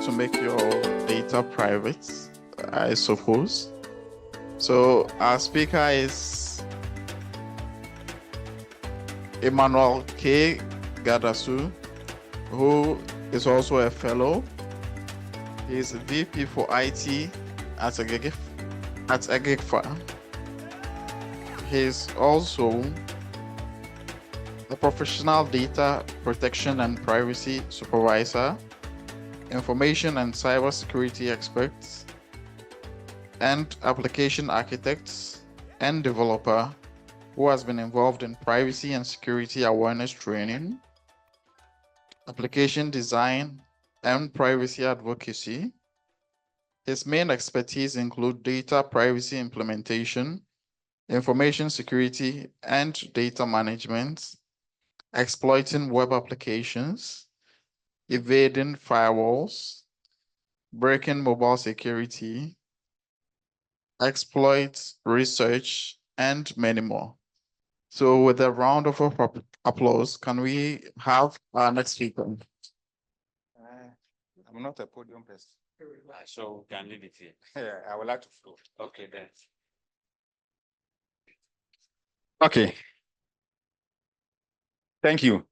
to make your data private, I suppose. So our speaker is Emmanuel K. Gadasu, who is also a fellow. He is VP for IT at EGIGFA. He is also a professional data protection and privacy supervisor, information and cybersecurity expert, and application architect and developer who has been involved in privacy and security awareness training, application design, and privacy advocacy. His main expertise include data privacy implementation, information security and data management, exploiting web applications, evading firewalls, breaking mobile security, exploit research, and many more. So with a round of applause, can we have our next speaker? I'm not a podium person. So we can leave it here. Yeah, I would like to flow. Okay, then. Okay. Thank you.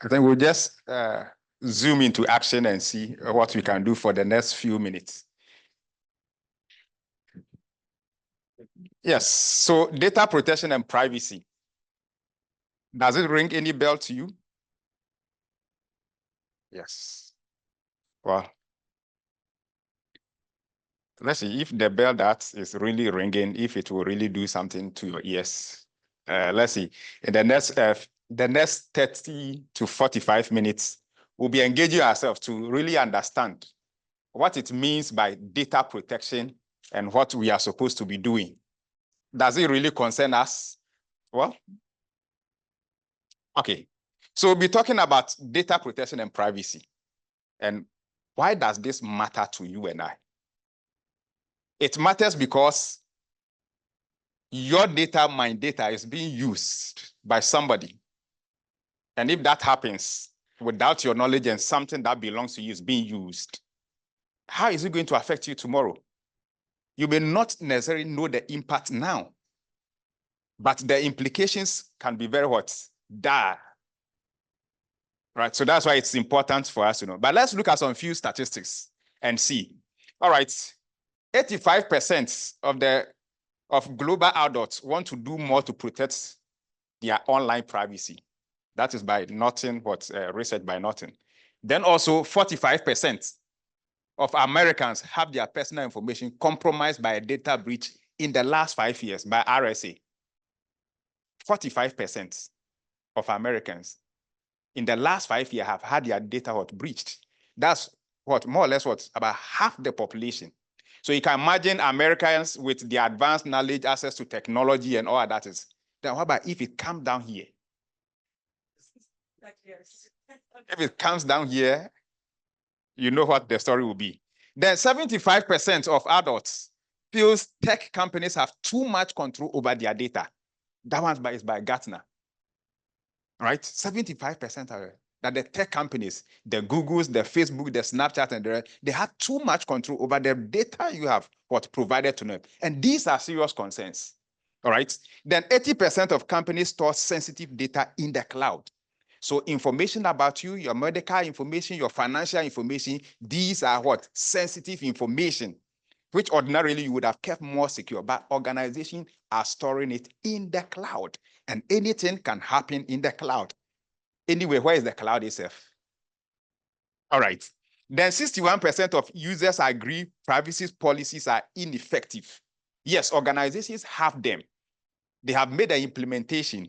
I think we'll just zoom into action and see what we can do for the next few minutes. Yes, so data protection and privacy. Does it ring any bell to you? Yes. Well, let's see if the bell that is really ringing, if it will really do something to your ears. Let's see. In the next 30 to 45 minutes, we'll be engaging ourselves to really understand what it means by data protection and what we are supposed to be doing. Does it really concern us? Well, okay. So we'll be talking about data protection and privacy. And why does this matter to you and I? It matters because your data, my data, is being used by somebody. And if that happens without your knowledge and something that belongs to you is being used, how is it going to affect you tomorrow? You may not necessarily know the impact now, but the implications can be very dire. Right, so that's why it's important for us to know. But let's look at some few statistics and see. All right, 85% of global adults want to do more to protect their online privacy. That is by Norton, research by Norton. Then also 45% of Americans have their personal information compromised by a data breach in the last 5 years by RSA. 45% of Americans in the last 5 years have had their data breached. That's more or less about half the population. So you can imagine Americans with the advanced knowledge, access to technology and all of that is. Then what about if it comes down here? If it comes down here, you know what the story will be. Then 75% of adults feels tech companies have too much control over their data. That one is by Gartner. Right? 75% are that the tech companies, the Googles, the Facebook, the Snapchat, and they have too much control over the data you have provided to them. And these are serious concerns. All right. Then 80% of companies store sensitive data in the cloud. So information about you, your medical information, your financial information, these are sensitive information, which ordinarily you would have kept more secure, but organizations are storing it in the cloud. And anything can happen in the cloud. Anyway, where is the cloud itself? All right. Then 61% of users agree privacy policies are ineffective. Yes, organizations have them. They have made an implementation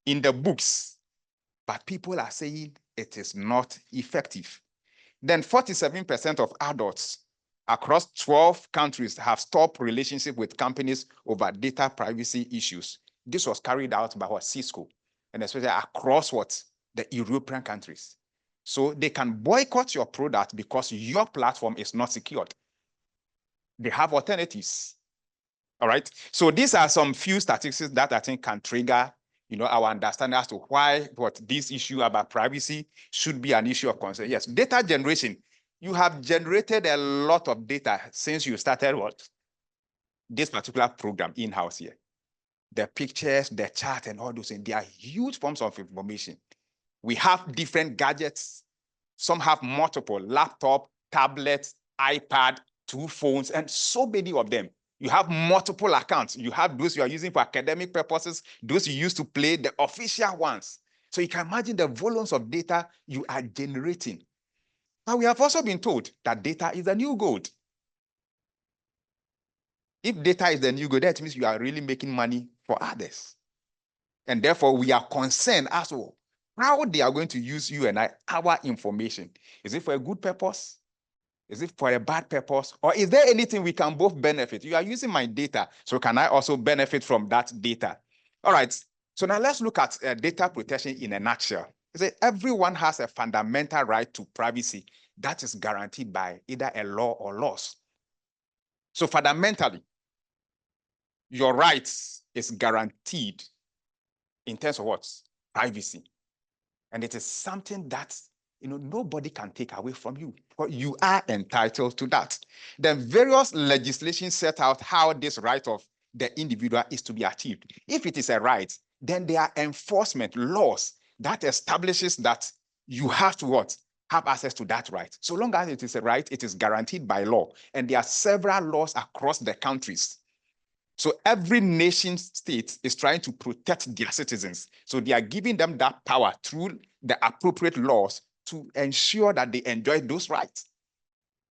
in the books, but people are saying it is not effective. Then 47% of adults across 12 countries have stopped relationship with companies over data privacy issues. This was carried out by Cisco, and especially across the European countries. So they can boycott your product because your platform is not secured. They have alternatives. All right. So these are some few statistics that I think can trigger our understanding as to why this issue about privacy should be an issue of concern. Yes, data generation. You have generated a lot of data since you started this particular program in-house here. The pictures, the chart, and all those things, they are huge forms of information. We have different gadgets. Some have multiple laptop, tablets, iPad, 2 phones, and so many of them. You have multiple accounts. You have those you are using for academic purposes, those you use to play, the official ones. So you can imagine the volumes of data you are generating. Now, we have also been told that data is the new gold. If data is the new gold, that means you are really making money for others. And therefore, we are concerned as to how they are going to use you and our information. Is it for a good purpose? Is it for a bad purpose? Or is there anything we can both benefit? You are using my data, so can I also benefit from that data? All right, so now let's look at data protection in a nutshell. Everyone has a fundamental right to privacy that is guaranteed by either a law or laws. So fundamentally, your rights is guaranteed in terms of what? Privacy. And it is something that nobody can take away from you. But you are entitled to that. Then various legislation set out how this right of the individual is to be achieved. If it is a right, then there are enforcement laws that establishes that you have to what? Have access to that right. So long as it is a right, it is guaranteed by law. And there are several laws across the countries. So every nation state is trying to protect their citizens. So they are giving them that power through the appropriate laws to ensure that they enjoy those rights.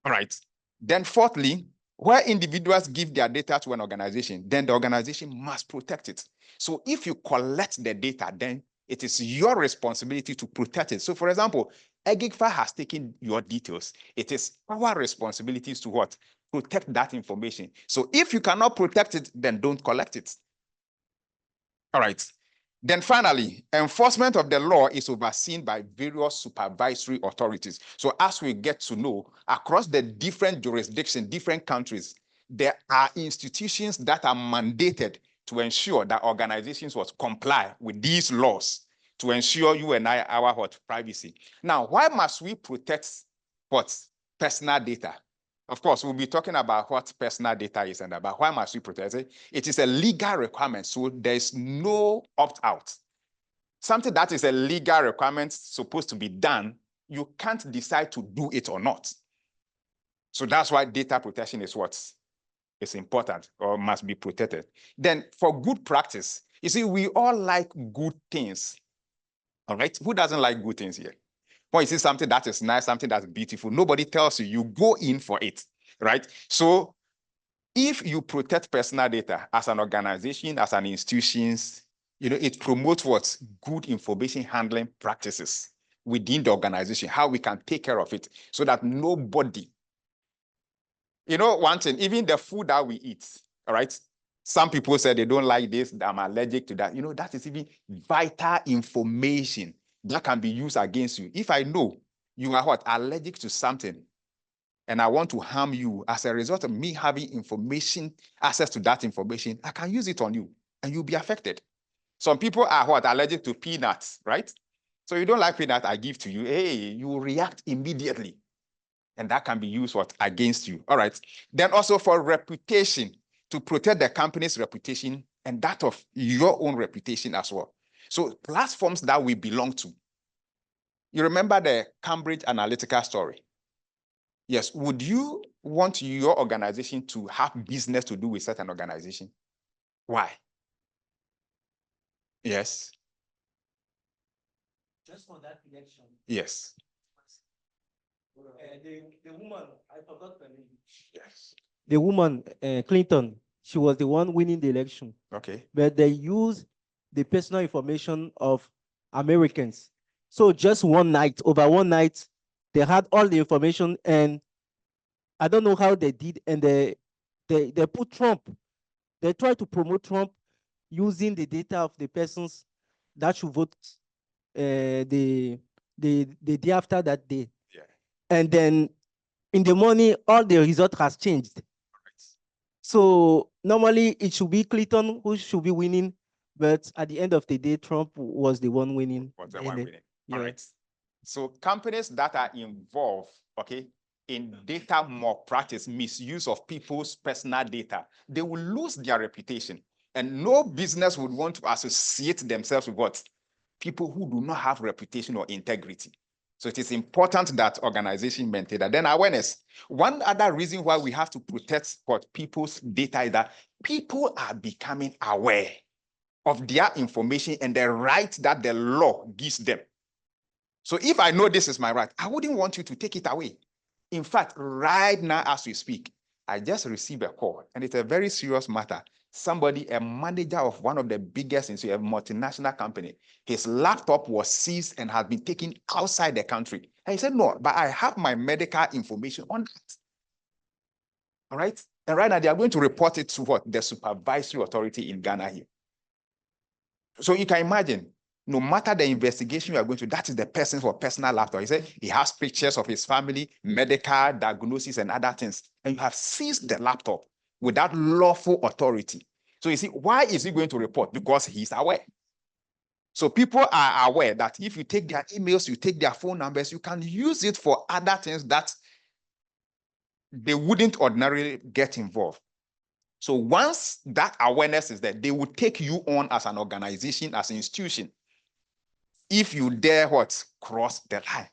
All right. Then fourthly, where individuals give their data to an organization, then the organization must protect it. So if you collect the data, then it is your responsibility to protect it. So for example, EGIGFA has taken your details. It is our responsibilities to what? Protect that information. So if you cannot protect it, then don't collect it. All right. Then finally, enforcement of the law is overseen by various supervisory authorities. So as we get to know, across the different jurisdictions, different countries, there are institutions that are mandated to ensure that organizations will comply with these laws to ensure you and I, our privacy. Now, why must we protect personal data? Of course, we'll be talking about what personal data is and about why must we protect it. It is a legal requirement, so there's no opt-out. Something that is a legal requirement supposed to be done, you can't decide to do it or not. So that's why data protection is what is important or must be protected. Then for good practice, you see, we all like good things. All right, who doesn't like good things here? When you see something that is nice, something that's beautiful, nobody tells you, you go in for it, right? So if you protect personal data as an organization, as an institution, it promotes what? Good information handling practices within the organization, how we can take care of it so that nobody, one thing, even the food that we eat, all right? Some people say they don't like this, I'm allergic to that. That is even vital information that can be used against you. If I know you are allergic to something, and I want to harm you as a result of me having information, access to that information, I can use it on you and you'll be affected. Some people are allergic to peanuts, right? So you don't like peanuts, I give to you, hey, you react immediately. And that can be used against you. All right. Then also for reputation, to protect the company's reputation and that of your own reputation as well. So platforms that we belong to. You remember the Cambridge Analytica story? Yes. Would you want your organization to have business to do with certain organization? Why? Yes. Just for that election. Yes. The woman, I forgot her name. Yes. The woman, Clinton, she was the one winning the election. Okay. But they used the personal information of Americans. So just over one night, they had all the information, and I don't know how they did, and they put Trump. They tried to promote Trump using the data of the persons that should vote the day after that day. Yeah. And then in the morning, all the result has changed. So normally it should be Clinton who should be winning, But at the end of the day, Trump was the one winning. Was the in one it. winning. All Yeah. right. So companies that are involved, okay, in data malpractice, misuse of people's personal data, they will lose their reputation. And no business would want to associate themselves with what? People who do not have reputation or integrity. So it is important that organizations maintain that. Then awareness. One other reason why we have to protect what people's data is that people are becoming aware of their information and the right that the law gives them. So if I know this is my right, I wouldn't want you to take it away. In fact, right now as we speak, I just received a call, and it's a very serious matter. Somebody, a manager of one of the biggest, a multinational company, his laptop was seized and has been taken outside the country. And he said, no, but I have my medical information on that. All right? And right now, they are going to report it to what? The supervisory authority in Ghana here. So you can imagine, no matter the investigation you are going to, that is the person's for personal laptop. He said he has pictures of his family, medical diagnosis, and other things. And you have seized the laptop without lawful authority. So you see, why is he going to report? Because he's aware. So people are aware that if you take their emails, you take their phone numbers, you can use it for other things that they wouldn't ordinarily get involved. So once that awareness is there, they will take you on as an organization, as an institution, if you dare what? Cross the line.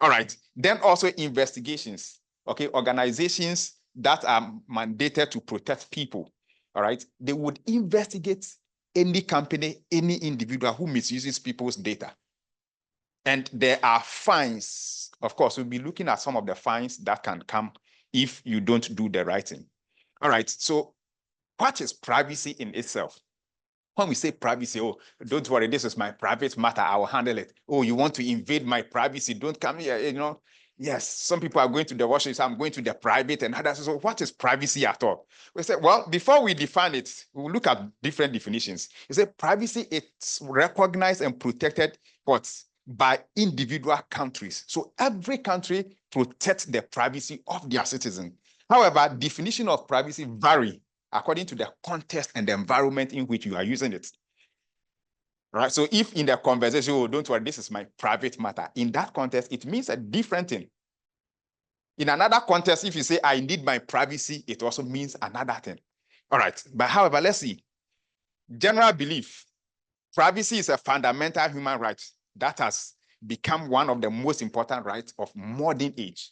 All right. Then also investigations. Okay. Organizations that are mandated to protect people. All right. They would investigate any company, any individual who misuses people's data. And there are fines. Of course, we'll be looking at some of the fines that can come if you don't do the right thing. All right. So what is privacy in itself? When we say privacy, oh, don't worry, this is my private matter, I will handle it. Oh, you want to invade my privacy, don't come here, you know. Yes, some people are going to the washroom, so I'm going to the private and others. So what is privacy at all? We say, well, before we define it, we'll look at different definitions. You say privacy, it's recognized and protected by individual countries. So every country protects the privacy of their citizens. However, definition of privacy vary according to the context and the environment in which you are using it. Right? So if in the conversation, oh, don't worry, this is my private matter, in that context, it means a different thing. In another context, if you say, I need my privacy, it also means another thing. All right. But however, let's see. General belief, privacy is a fundamental human right that has become one of the most important rights of modern age.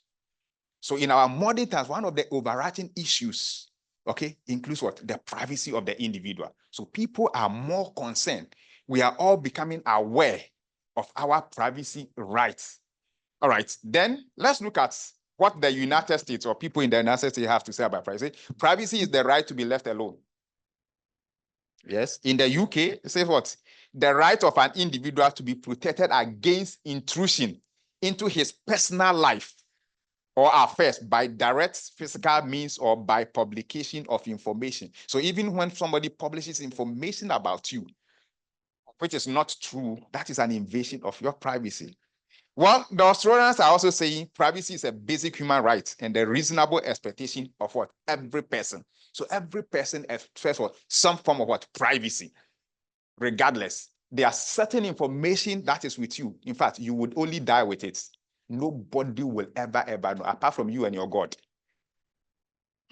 So in our modern times, one of the overarching issues, okay, includes what? The privacy of the individual. So people are more concerned. We are all becoming aware of our privacy rights. All right, then let's look at what the United States or people in the United States have to say about privacy. Privacy is the right to be left alone. Yes, in the UK, it says what? The right of an individual to be protected against intrusion into his personal life or affairs by direct physical means or by publication of information. So even when somebody publishes information about you, which is not true, that is an invasion of your privacy. Well, the Australians are also saying privacy is a basic human right and a reasonable expectation of what? Every person. So every person expects what? Some form of what? Privacy. Regardless, there are certain information that is with you. In fact, you would only die with it. Nobody will ever know, apart from you and your God.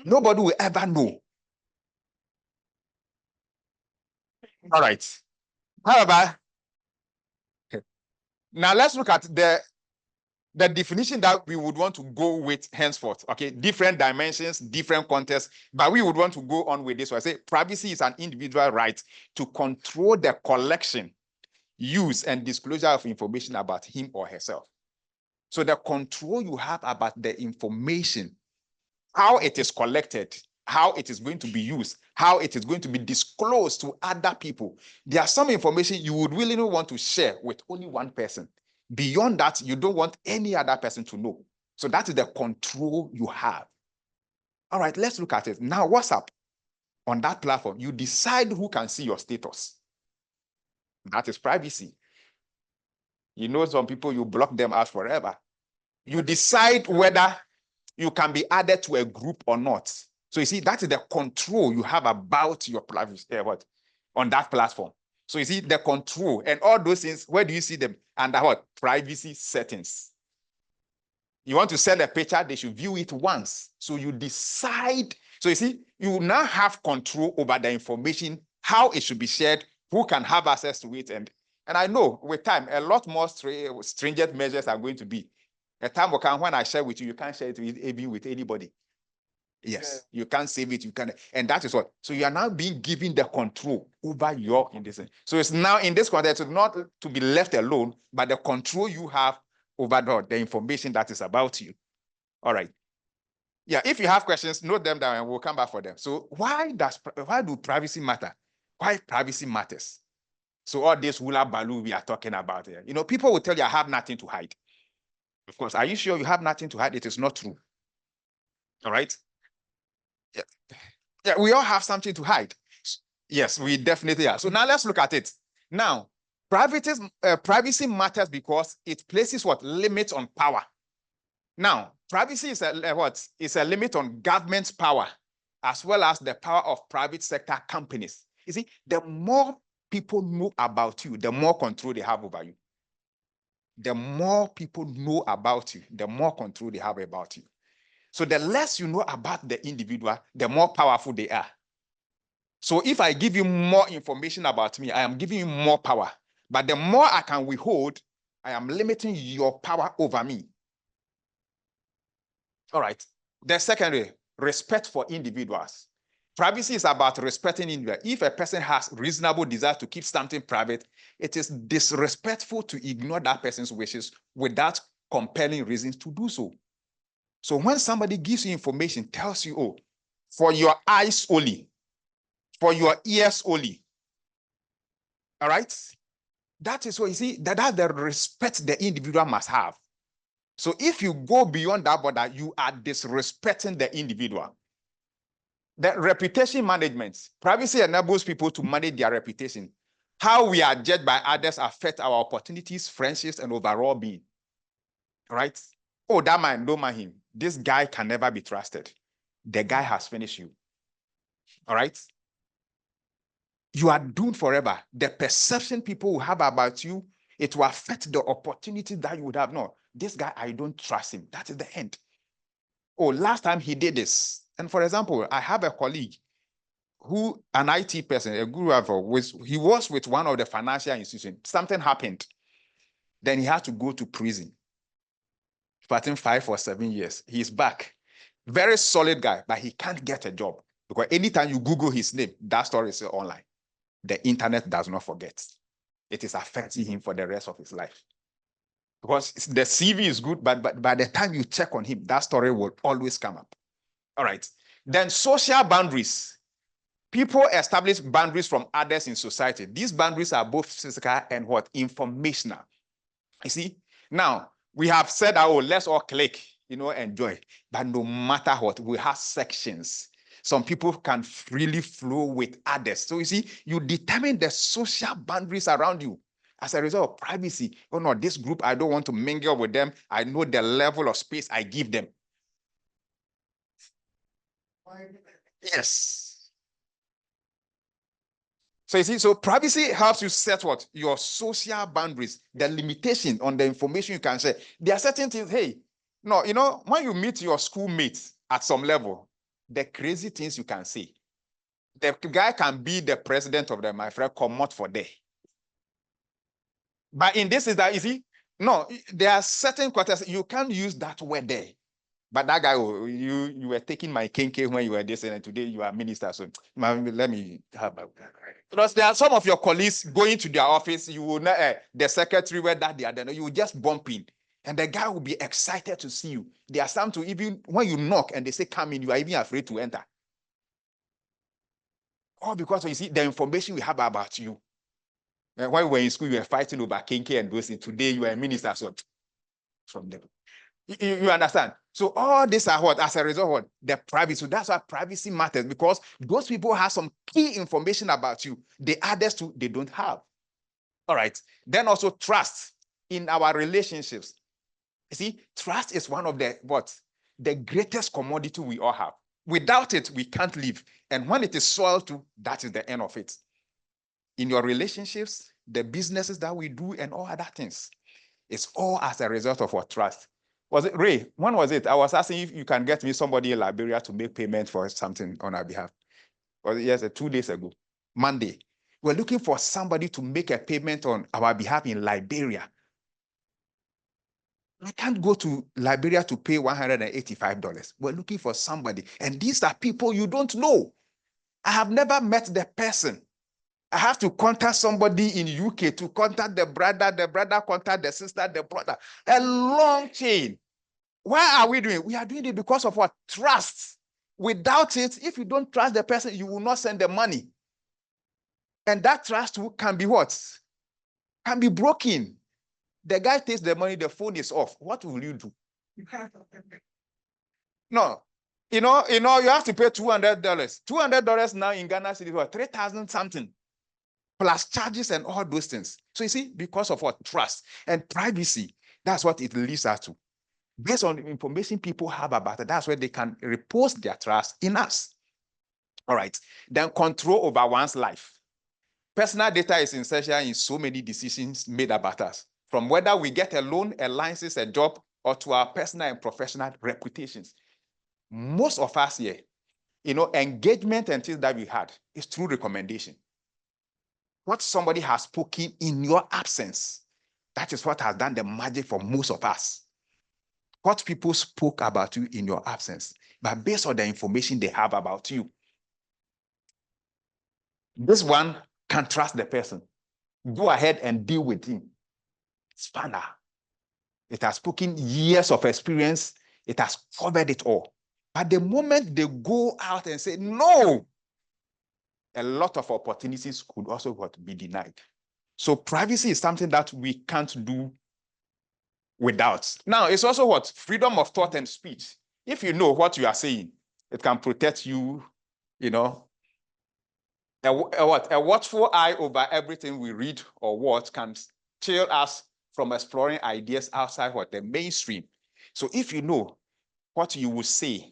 Nobody will ever know. All right. However, now let's look at the definition that we would want to go with henceforth. Okay, different dimensions, different contexts, but we would want to go on with this one. I say privacy is an individual right to control the collection, use, and disclosure of information about him or herself. So the control you have about the information, how it is collected, how it is going to be used, how it is going to be disclosed to other people. There are some information you would really want to share with only one person. Beyond that, you don't want any other person to know. So that is the control you have. All right, let's look at it. Now, WhatsApp, on that platform, you decide who can see your status. That is privacy. You know, some people, you block them out forever. You decide whether you can be added to a group or not. So you see, that is the control you have about your privacy on that platform. So you see the control and all those things, where do you see them? Under what? Privacy settings. You want to send a picture, they should view it once. So you decide. So you see, you now have control over the information, how it should be shared, who can have access to it. And I know with time, a lot more stringent measures are going to be. A time will come when I share with you, you can't share it even with anybody. Yes, you can't save it, you can, and that is what. So you are now being given the control over your indecision. So it's now in this context, it's not to be left alone, but the control you have over the information that is about you. All right. Yeah, if you have questions, note them down and we'll come back for them. So why do privacy matter? Why privacy matters? So all this hula baloo we are talking about here, you know, people will tell you I have nothing to hide. Of course, are you sure you have nothing to hide? It is not true. All right. Yeah, we all have something to hide. Yes, we definitely are. So now let's look at it. Now, privacy matters because it places what? Limits on power. Now, privacy is what? It's a limit on government's power, as well as the power of private sector companies. You see, the more people know about you, the more control they have over you. The more people know about you, the more control they have about you. So the less you know about the individual, the more powerful they are. So if I give you more information about me, I am giving you more power. But the more I can withhold, I am limiting your power over me. All right. The secondary, respect for individuals. Privacy is about respecting individuals. If a person has reasonable desire to keep something private, it is disrespectful to ignore that person's wishes without compelling reasons to do so. So when somebody gives you information, tells you, oh, for your eyes only, for your ears only, all right? That is what you see, that's the respect the individual must have. So if you go beyond that border, you are disrespecting the individual. The reputation management, privacy enables people to manage their reputation. How we are judged by others affect our opportunities, friendships, and overall being. All right? Oh, that man, don't mind him. This guy can never be trusted. The guy has finished you. All right? You are doomed forever. The perception people will have about you, it will affect the opportunity that you would have. No, this guy, I don't trust him. That is the end. Oh, last time he did this. And for example, I have a colleague who, an IT person, a guru, he was with one of the financial institutions. Something happened. Then he had to go to prison. For I think 5 or 7 years. He's back. Very solid guy, but he can't get a job. Because anytime you Google his name, that story is online. The internet does not forget. It is affecting him for the rest of his life. Because the CV is good, but by the time you check on him, that story will always come up. All right. Then social boundaries. People establish boundaries from others in society. These boundaries are both physical and what? Informational. You see? Now, we have said, oh, let's all click, enjoy. But no matter what, we have sections. Some people can freely flow with others. So you see, you determine the social boundaries around you. As a result of privacy, oh no, this group, I don't want to mingle with them. I know the level of space I give them. Yes. So you see, so privacy helps you set what? Your social boundaries, the limitation on the information you can share. There are certain things, hey, no, when you meet your schoolmates at some level, the crazy things you can say. The guy can be the president of my friend, come out for day. But in this is that, you see, no, there are certain quarters, you can't use that word there. But that guy, you were taking my kinky when you were this, and today you are minister. So let me have a. Because there are some of your colleagues going to their office, you will not, the secretary, where that they are there, you will just bump in. And the guy will be excited to see you. There are some to even, when you knock and they say, come in, you are even afraid to enter. All because you see the information we have about you. And when we were in school, you were fighting over kinky and those things. Today you are a minister, so from them. You understand? So all these are what, as a result of what? The privacy. So that's why privacy matters, because those people have some key information about you. The others too, they don't have. All right. Then also trust in our relationships. You see, trust is one of the greatest commodity we all have. Without it, we can't live. And when it is soiled too, that is the end of it. in your relationships, the businesses that we do, and all other things. It's all as a result of what trust. Was it Ray? When was it? I was asking if you can get me somebody in Liberia to make payment for something on our behalf. Was it yes, 2 days ago, Monday? We're looking for somebody to make a payment on our behalf in Liberia. I can't go to Liberia to pay $185. We're looking for somebody. And these are people you don't know. I have never met the person. I have to contact somebody in UK to contact the brother contact the sister, the brother. A long chain. Why are we doing it? We are doing it because of what? Trust. Without it, if you don't trust the person, you will not send the money. And that trust can be what? Can be broken. The guy takes the money, the phone is off. What will you do? No. You have to pay $200. $200 now in GhanaSIG is what? 3,000 something. Plus charges and all those things. So you see, because of what? Trust and privacy, that's what it leads us to. Based on the information people have about it, that's where they can repose their trust in us. All right. Then control over one's life. Personal data is essential in so many decisions made about us, from whether we get a loan, a license, a job, or to our personal and professional reputations. Most of us here, engagement and things that we had is through recommendation. What somebody has spoken in your absence, that is what has done the magic for most of us. What people spoke about you in your absence, but based on the information they have about you. This one can trust the person. Go ahead and deal with him. Spanner. It has spoken years of experience. It has covered it all. But the moment they go out and say, no, a lot of opportunities could also be denied. So privacy is something that we can't do without. Now, it's also what? Freedom of thought and speech. If you know what you are saying, it can protect you, A watchful eye over everything we read or watch can chill us from exploring ideas outside the mainstream. So if you know what you will say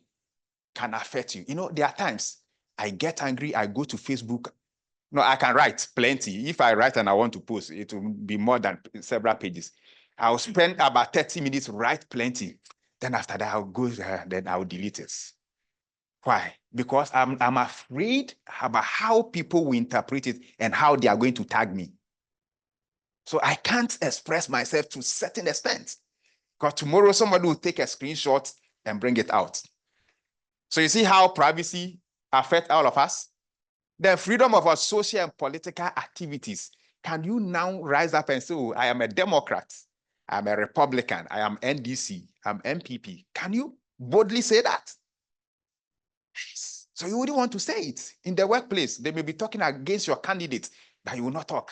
can affect you, there are times I get angry, I go to Facebook. No, I can write plenty. If I write and I want to post, it will be more than several pages. I'll spend about 30 minutes, write plenty. Then after that, I'll go there, then I'll delete it. Why? Because I'm afraid about how people will interpret it and how they are going to tag me. So I can't express myself to a certain extent. Because tomorrow somebody will take a screenshot and bring it out. So you see how privacy affects all of us? The freedom of our social and political activities. Can you now rise up and say, oh, I am a Democrat, I'm a Republican, I am NDC, I'm MPP? Can you boldly say that? Yes. So you wouldn't want to say it. In the workplace, they may be talking against your candidate, but you will not talk.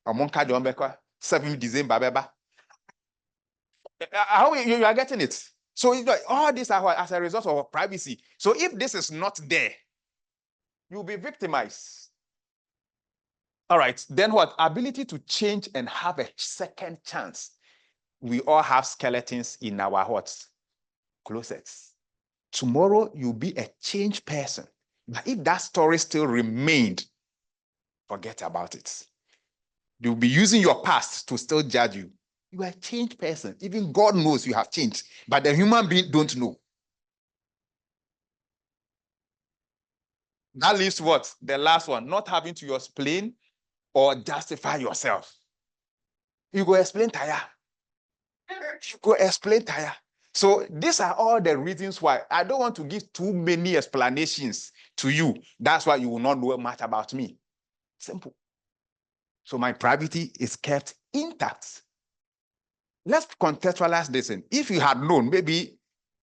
7 December. How you are getting it? So all these are as a result of privacy. So if this is not there, you'll be victimized. All right, then what? Ability to change and have a second chance. We all have skeletons in our closets. Tomorrow, you'll be a changed person. But if that story still remained, forget about it. You'll be using your past to still judge you. You are a changed person. Even God knows you have changed, but the human being don't know. That leaves what? The last one, not having to explain or justify yourself. You go explain tire. You go explain tire. So these are all the reasons why I don't want to give too many explanations to you. That's why you will not know much about me. Simple. So my privacy is kept intact. Let's contextualize this. If you had known, maybe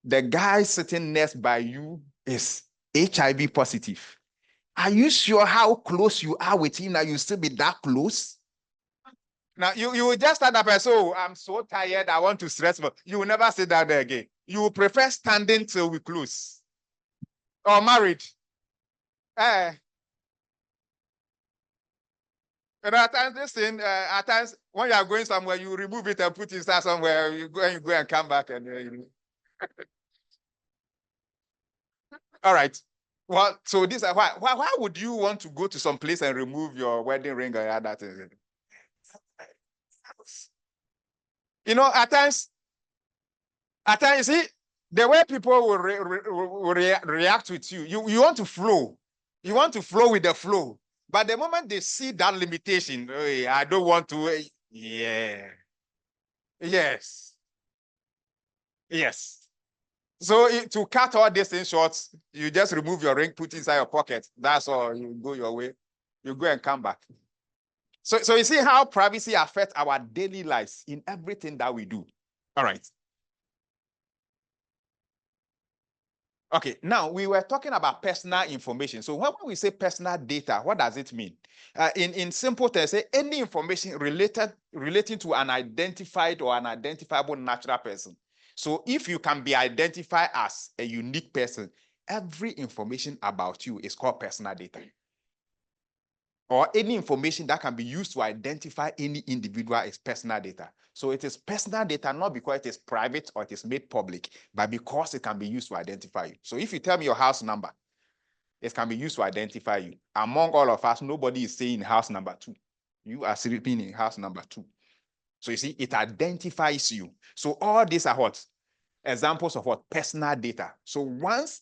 the guy sitting next by you is HIV positive. Are you sure how close you are with him that you still be that close? Now, you will just stand up and say, oh, I'm so tired, I want to stress. You will never sit down there again. You will prefer standing till we close. Or married. At times, at times, when you are going somewhere, you remove it and put it inside somewhere. You go and come back. And All right. Well, so this is why would you want to go to some place and remove your wedding ring or other things? You know, at times, you see, the way people will react with you, you want to flow. You want to flow with the flow. But the moment they see that limitation, "Hey, I don't want to, yeah. Yes. Yes. So to cut all these things short, you just remove your ring, put it inside your pocket. That's all. You go your way. You go and come back. So you see how privacy affects our daily lives in everything that we do. All right. Okay, now we were talking about personal information. So when we say personal data, what does it mean? In simple terms, say any information relating to an identified or an identifiable natural person. So if you can be identified as a unique person, every information about you is called personal data. Or any information that can be used to identify any individual is personal data. So it is personal data, not because it is private or it is made public, but because it can be used to identify you. So if you tell me your house number, it can be used to identify you. Among all of us, nobody is saying house number 2. You are sleeping in house number 2. So you see, it identifies you. So all these are what? Examples of what? Personal data. So once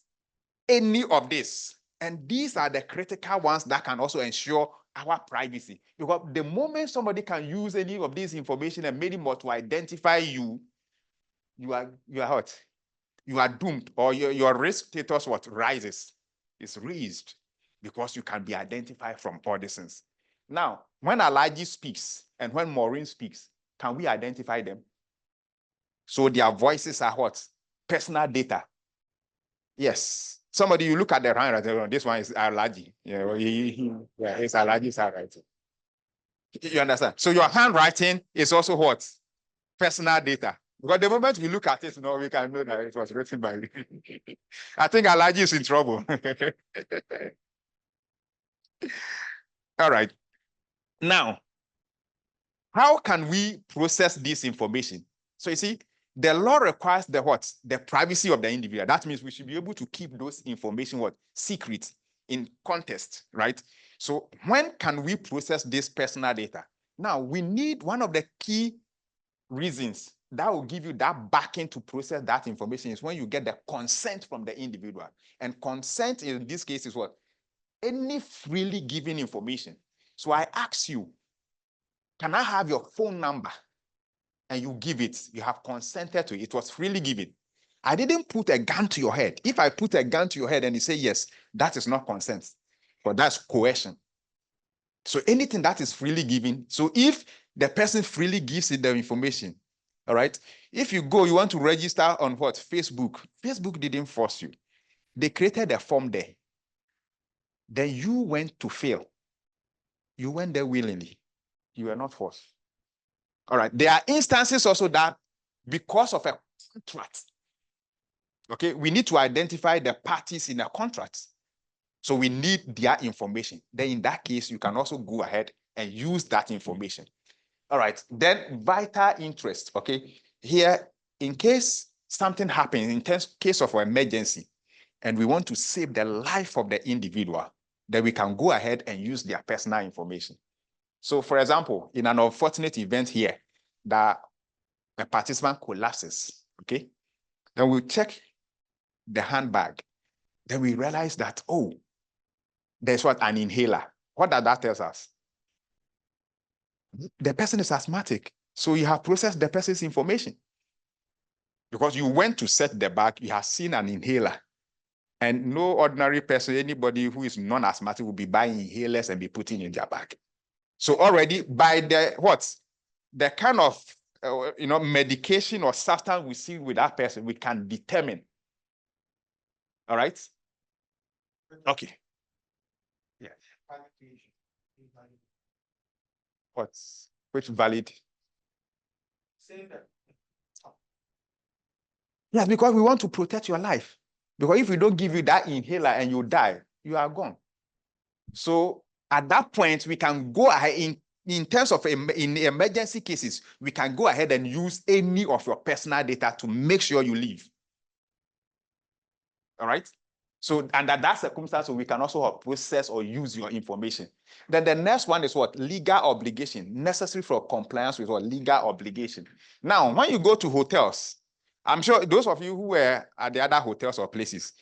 any of this, and these are the critical ones that can also ensure our privacy. Because the moment somebody can use any of this information and many more to identify you, you are what? You are doomed, or your risk status what rises. It's raised because you can be identified from all these things. Now, when Alaji speaks and when Maureen speaks, can we identify them? So their voices are what? Personal data. Yes. Somebody, you look at the handwriting, this one is Alaji. Yeah, it's Alaji's handwriting. You understand? So your handwriting is also what? Personal data. Because the moment we look at it, we can know that it was written by you. I think Alaji is in trouble. All right. Now, how can we process this information? So you see, the law requires the what? The privacy of the individual. That means we should be able to keep those information what? Secret in context, right? So when can we process this personal data? Now, we need one of the key reasons that will give you that backing to process that information is when you get the consent from the individual. And consent in this case is what? Any freely given information. So I ask you, can I have your phone number? And you give it, you have consented to it. It was freely given. I didn't put a gun to your head. If I put a gun to your head and you say yes, that is not consent, but that's coercion. So anything that is freely given, so if the person freely gives it the information, all right, if you want to register on what? Facebook. Facebook didn't force you. They created a form there. Then you went to fill. You went there willingly. You were not forced. All right. There are instances also that because of a contract, okay, we need to identify the parties in a contract. So we need their information. Then in that case, you can also go ahead and use that information. All right. Then vital interest, okay? Here, in case something happens, in case of an emergency, and we want to save the life of the individual, then we can go ahead and use their personal information. So for example, in an unfortunate event here, that a participant collapses, okay? Then we check the handbag. Then we realize that, oh, there's what? An inhaler. What does that tell us? The person is asthmatic. So you have processed the person's information. Because you went to set the bag, you have seen an inhaler. And no ordinary person, anybody who is non-asthmatic will be buying inhalers and be putting in their bag. So already by the kind of medication or substance we see with that person, we can determine. All right? Okay. Yeah. Which valid? Yes, because we want to protect your life. Because if we don't give you that inhaler and you die, you are gone. So at that point, we can go ahead in terms of in emergency cases, we can go ahead and use any of your personal data to make sure you live. All right. So under that circumstance, we can also process or use your information. Then the next one is what? Legal obligation, necessary for compliance with what? Legal obligation. Now, when you go to hotels, I'm sure those of you who were at the other hotels or places,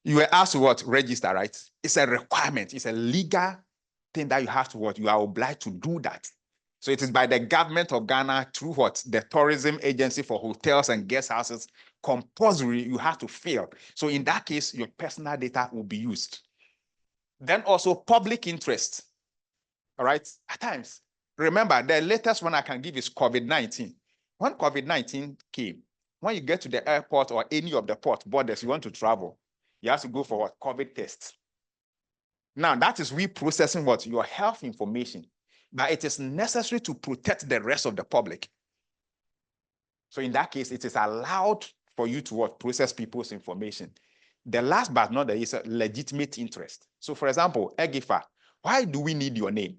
you were asked to what? Register, right? It's a requirement. It's a legal thing that you have to what? You are obliged to do that. So it is by the government of Ghana through what? The tourism agency for hotels and guest houses, compulsory, you have to fill. So in that case, your personal data will be used. Then also public interest. All right, at times. Remember, the latest one I can give is COVID-19. When COVID-19 came, when you get to the airport or any of the port borders, you want to travel, you have to go for what? COVID test. Now, that is reprocessing what? Your health information. But it is necessary to protect the rest of the public. So in that case, it is allowed for you to what? Process people's information. The last but not the least, legitimate interest. So for example, EGIGFA, why do we need your name?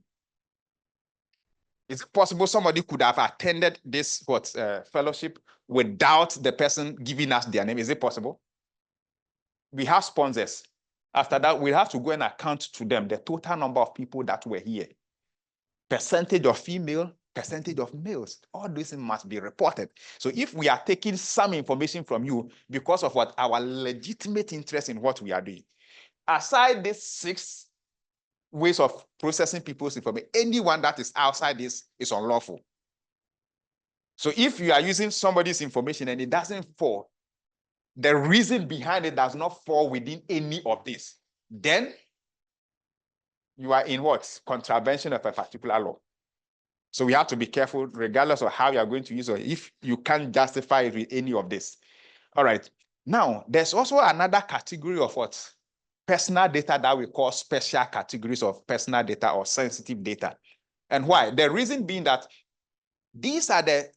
Is it possible somebody could have attended this fellowship without the person giving us their name? Is it possible? We have sponsors. After that, we have to go and account to them the total number of people that were here. Percentage of female, percentage of males. All this must be reported. So if we are taking some information from you because of what? Our legitimate interest in what we are doing. Aside these 6 ways of processing people's information, anyone that is outside this is unlawful. So if you are using somebody's information and it doesn't fall, the reason behind it does not fall within any of this, then you are in what? Contravention of a particular law. So we have to be careful regardless of how you are going to use it, if you can't justify it with any of this. All right. Now, there's also another category of what? Personal data that we call special categories of personal data or sensitive data. And why? The reason being that these are the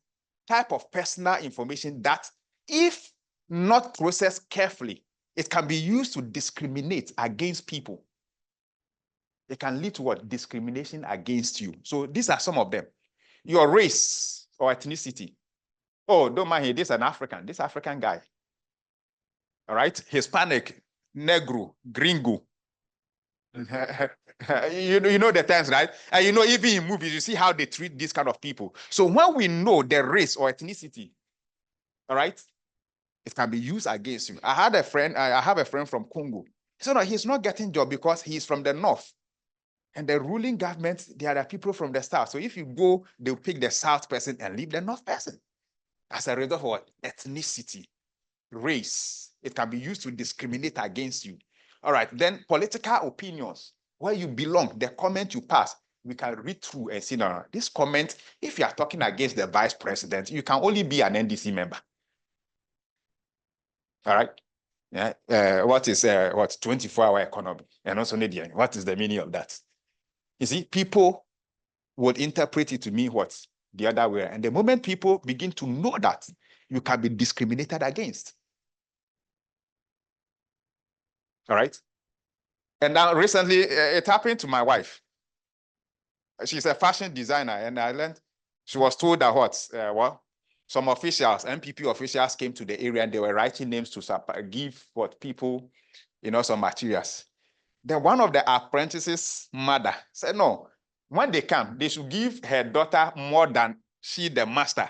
type of personal information that, if not processed carefully, it can be used to discriminate against people. It can lead to what? Discrimination against you. So these are some of them. Your race or ethnicity. Oh, don't mind him, this is an African. This African guy. All right? Hispanic, Negro, Gringo. you know the terms, right? And you know, even in movies, you see how they treat these kind of people. So when we know the race or ethnicity, all right, it can be used against you. I have a friend from Congo. He said, no, he's not getting job because he's from the north. And the ruling government, they are the people from the south. So if you go, they'll pick the south person and leave the north person. As a result of what? Ethnicity, race. It can be used to discriminate against you. All right, then political opinions, where you belong, the comment you pass, we can read through and see, no, this comment, if you are talking against the vice president, you can only be an NDC member. All right? Yeah. What is 24-hour economy? And also, what is the meaning of that? You see, people would interpret it to mean what? The other way. And the moment people begin to know that, you can be discriminated against. All right? And now recently, it happened to my wife. She's a fashion designer, and I learned, she was told that what? Some officials, MPP officials came to the area and they were writing names to give what people, some materials. Then one of the apprentices' mother said, no, when they come, they should give her daughter more than she, the master,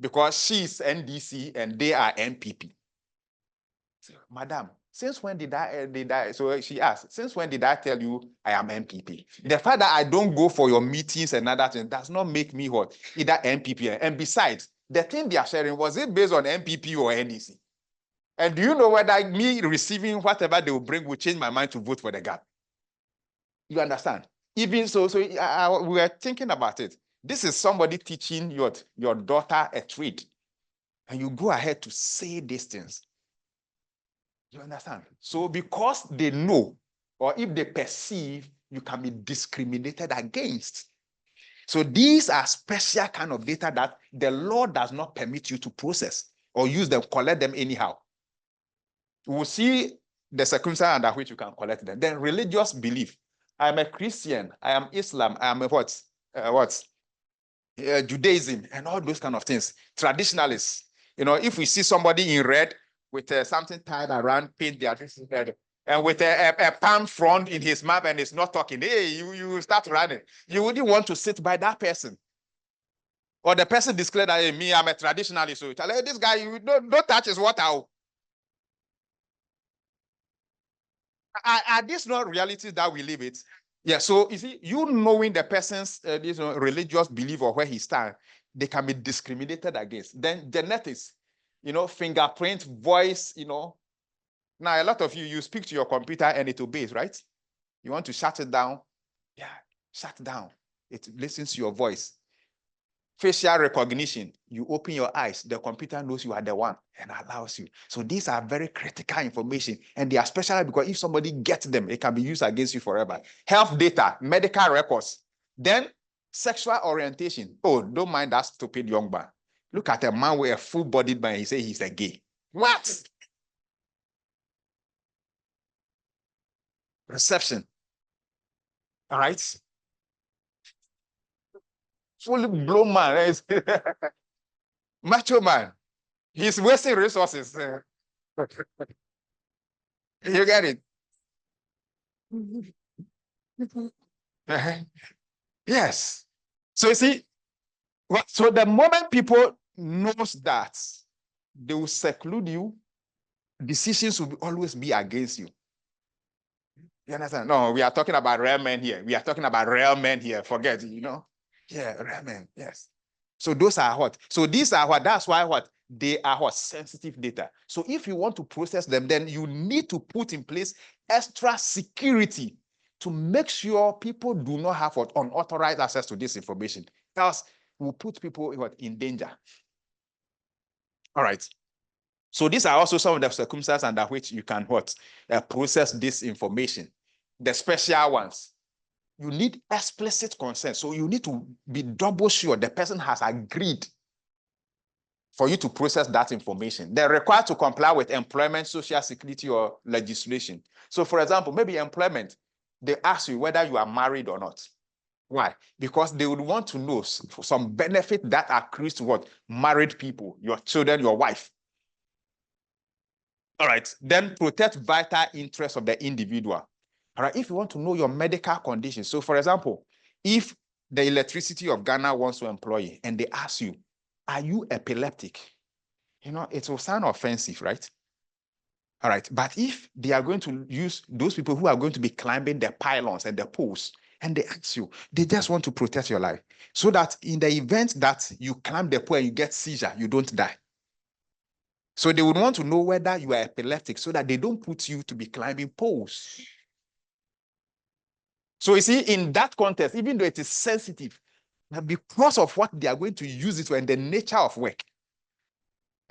because she's NDC and they are MPP. So, Madam, since when did I, so she asked, since when did I tell you I am MPP? The fact that I don't go for your meetings and other things does not make me what? Either MPP. And besides, the thing they are sharing, was it based on MPP or NDC? And do you know whether me receiving whatever they will bring will change my mind to vote for the GAP? You understand? Even so, we were thinking about it. This is somebody teaching your daughter a trade. And you go ahead to say these things. You understand? So because they know, or if they perceive, you can be discriminated against. So these are special kind of data that the law does not permit you to process or use them, collect them anyhow. We'll see the circumstance under which you can collect them. Then religious belief. I am a Christian. I am Islam. I am a what? Judaism and all those kind of things. Traditionalists. If we see somebody in red with something tied around, paint their dress in red, and with a palm frond in his mouth and is not talking, hey, you start running. You wouldn't want to sit by that person. Or the person declared that, hey, me, I'm a traditionalist. So tell, hey, this guy, you don't touch his water. Are these not realities that we live it? Yeah, so you see, you knowing the person's religious belief or where he stands, they can be discriminated against. Then genetics, fingerprint, voice, Now, a lot of you speak to your computer and it obeys, right? You want to shut it down? Yeah, shut down. It listens to your voice. Facial recognition, you open your eyes, the computer knows you are the one and allows you. So these are very critical information, and they are special because if somebody gets them, it can be used against you forever. Health data, medical records, then sexual orientation. Oh, don't mind that stupid young man. Look at a man with a full-bodied man, he say he's a gay. What? Reception. All right. Fully blown man. Macho man. He's wasting resources. You get it? Yes. So you see, so the moment people knows that, they will seclude you, decisions will always be against you. You understand? No, we are talking about real men here. We are talking about real men here. Forget, Yeah, real men, yes. So those are what? So these are what? That's why what? They are what? Sensitive data. So if you want to process them, then you need to put in place extra security to make sure people do not have what? Unauthorized access to this information. Else, will put people in danger. All right. So these are also some of the circumstances under which you can process this information. The special ones. You need explicit consent. So you need to be double sure the person has agreed for you to process that information. They're required to comply with employment, social security, or legislation. So for example, maybe employment, they ask you whether you are married or not. Why? Because they would want to know some benefit that accrues to what? Married people, your children, your wife. All right. Then protect vital interests of the individual. All right. If you want to know your medical condition. So for example, if the electricity of Ghana wants to employ you and they ask you, are you epileptic? It will sound offensive, right? All right. But if they are going to use those people who are going to be climbing the pylons and the poles, and they ask you, they just want to protect your life so that in the event that you climb the pole and you get seizure, you don't die. So they would want to know whether you are epileptic so that they don't put you to be climbing poles. So you see, in that context, even though it is sensitive, because of what they are going to use it for and the nature of work.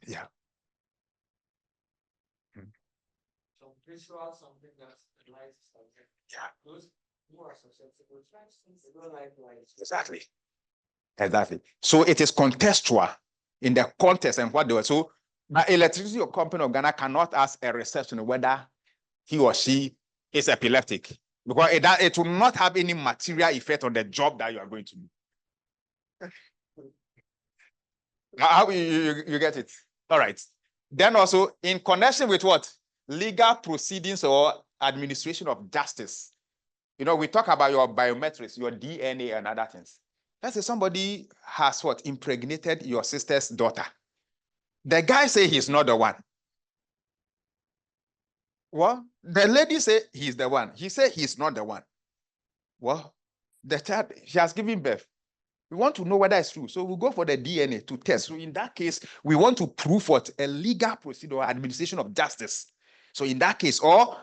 Yeah. So visual something that's light subject. Yeah. Those who are susceptible to they don't like light. Exactly. So it is contextual in the context and what they were. So the electricity company of Ghana cannot ask a receptionist whether he or she is epileptic, because it will not have any material effect on the job that you are going to do. How you get it? All right. Then also in connection with what? Legal proceedings or administration of justice. We talk about your biometrics, your DNA and other things. Let's say somebody has impregnated your sister's daughter. The guy say he's not the one. Well, the lady say he's the one. He said he's not the one. Well, the child, she has given birth. We want to know whether it's true. So we'll go for the DNA to test. So in that case, we want to prove what? A legal procedure or administration of justice. So in that case, or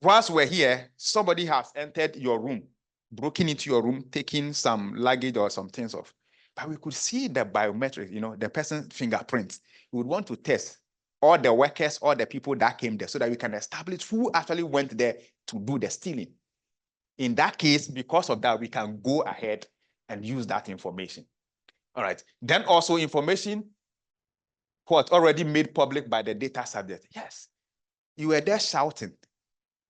whilst we're here, somebody has entered your room, broken into your room, taking some luggage or some things off. But we could see the biometric, the person's fingerprints. We would want to test all the workers, all the people that came there so that we can establish who actually went there to do the stealing. In that case, because of that, we can go ahead and use that information. All right. Then also information already made public by the data subject. Yes. You were there shouting.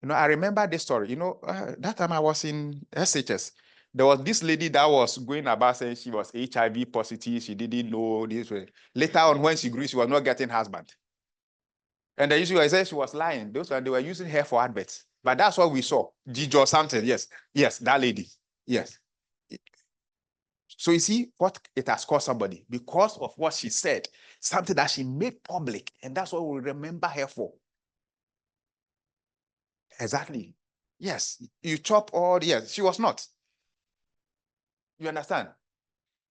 I remember this story. That time I was in SHS. There was this lady that was going about saying she was HIV positive. She didn't know this way. Later on, when she grew, she was not getting husband. And the issue, I said she was lying. Those they were using her for adverts. But that's what we saw. Gigi or something. Yes. Yes, that lady. Yes. So you see what it has cost somebody because of what she said, something that she made public, and that's what we remember her for. Exactly. Yes. You chop all the yes. She was not. You understand?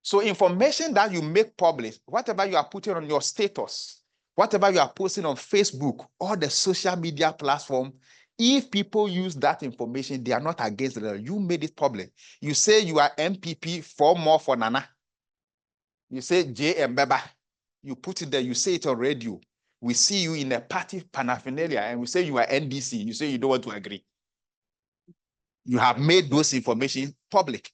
So information that you make public, whatever you are putting on your status, whatever you are posting on Facebook or the social media platform, if people use that information, they are not against it. You made it public. You say you are MPP for more for Nana. You say JM Beba. You put it there. You say it on radio. We see you in a party paraphernalia and we say you are NDC. You say you don't want to agree. You have made those information public.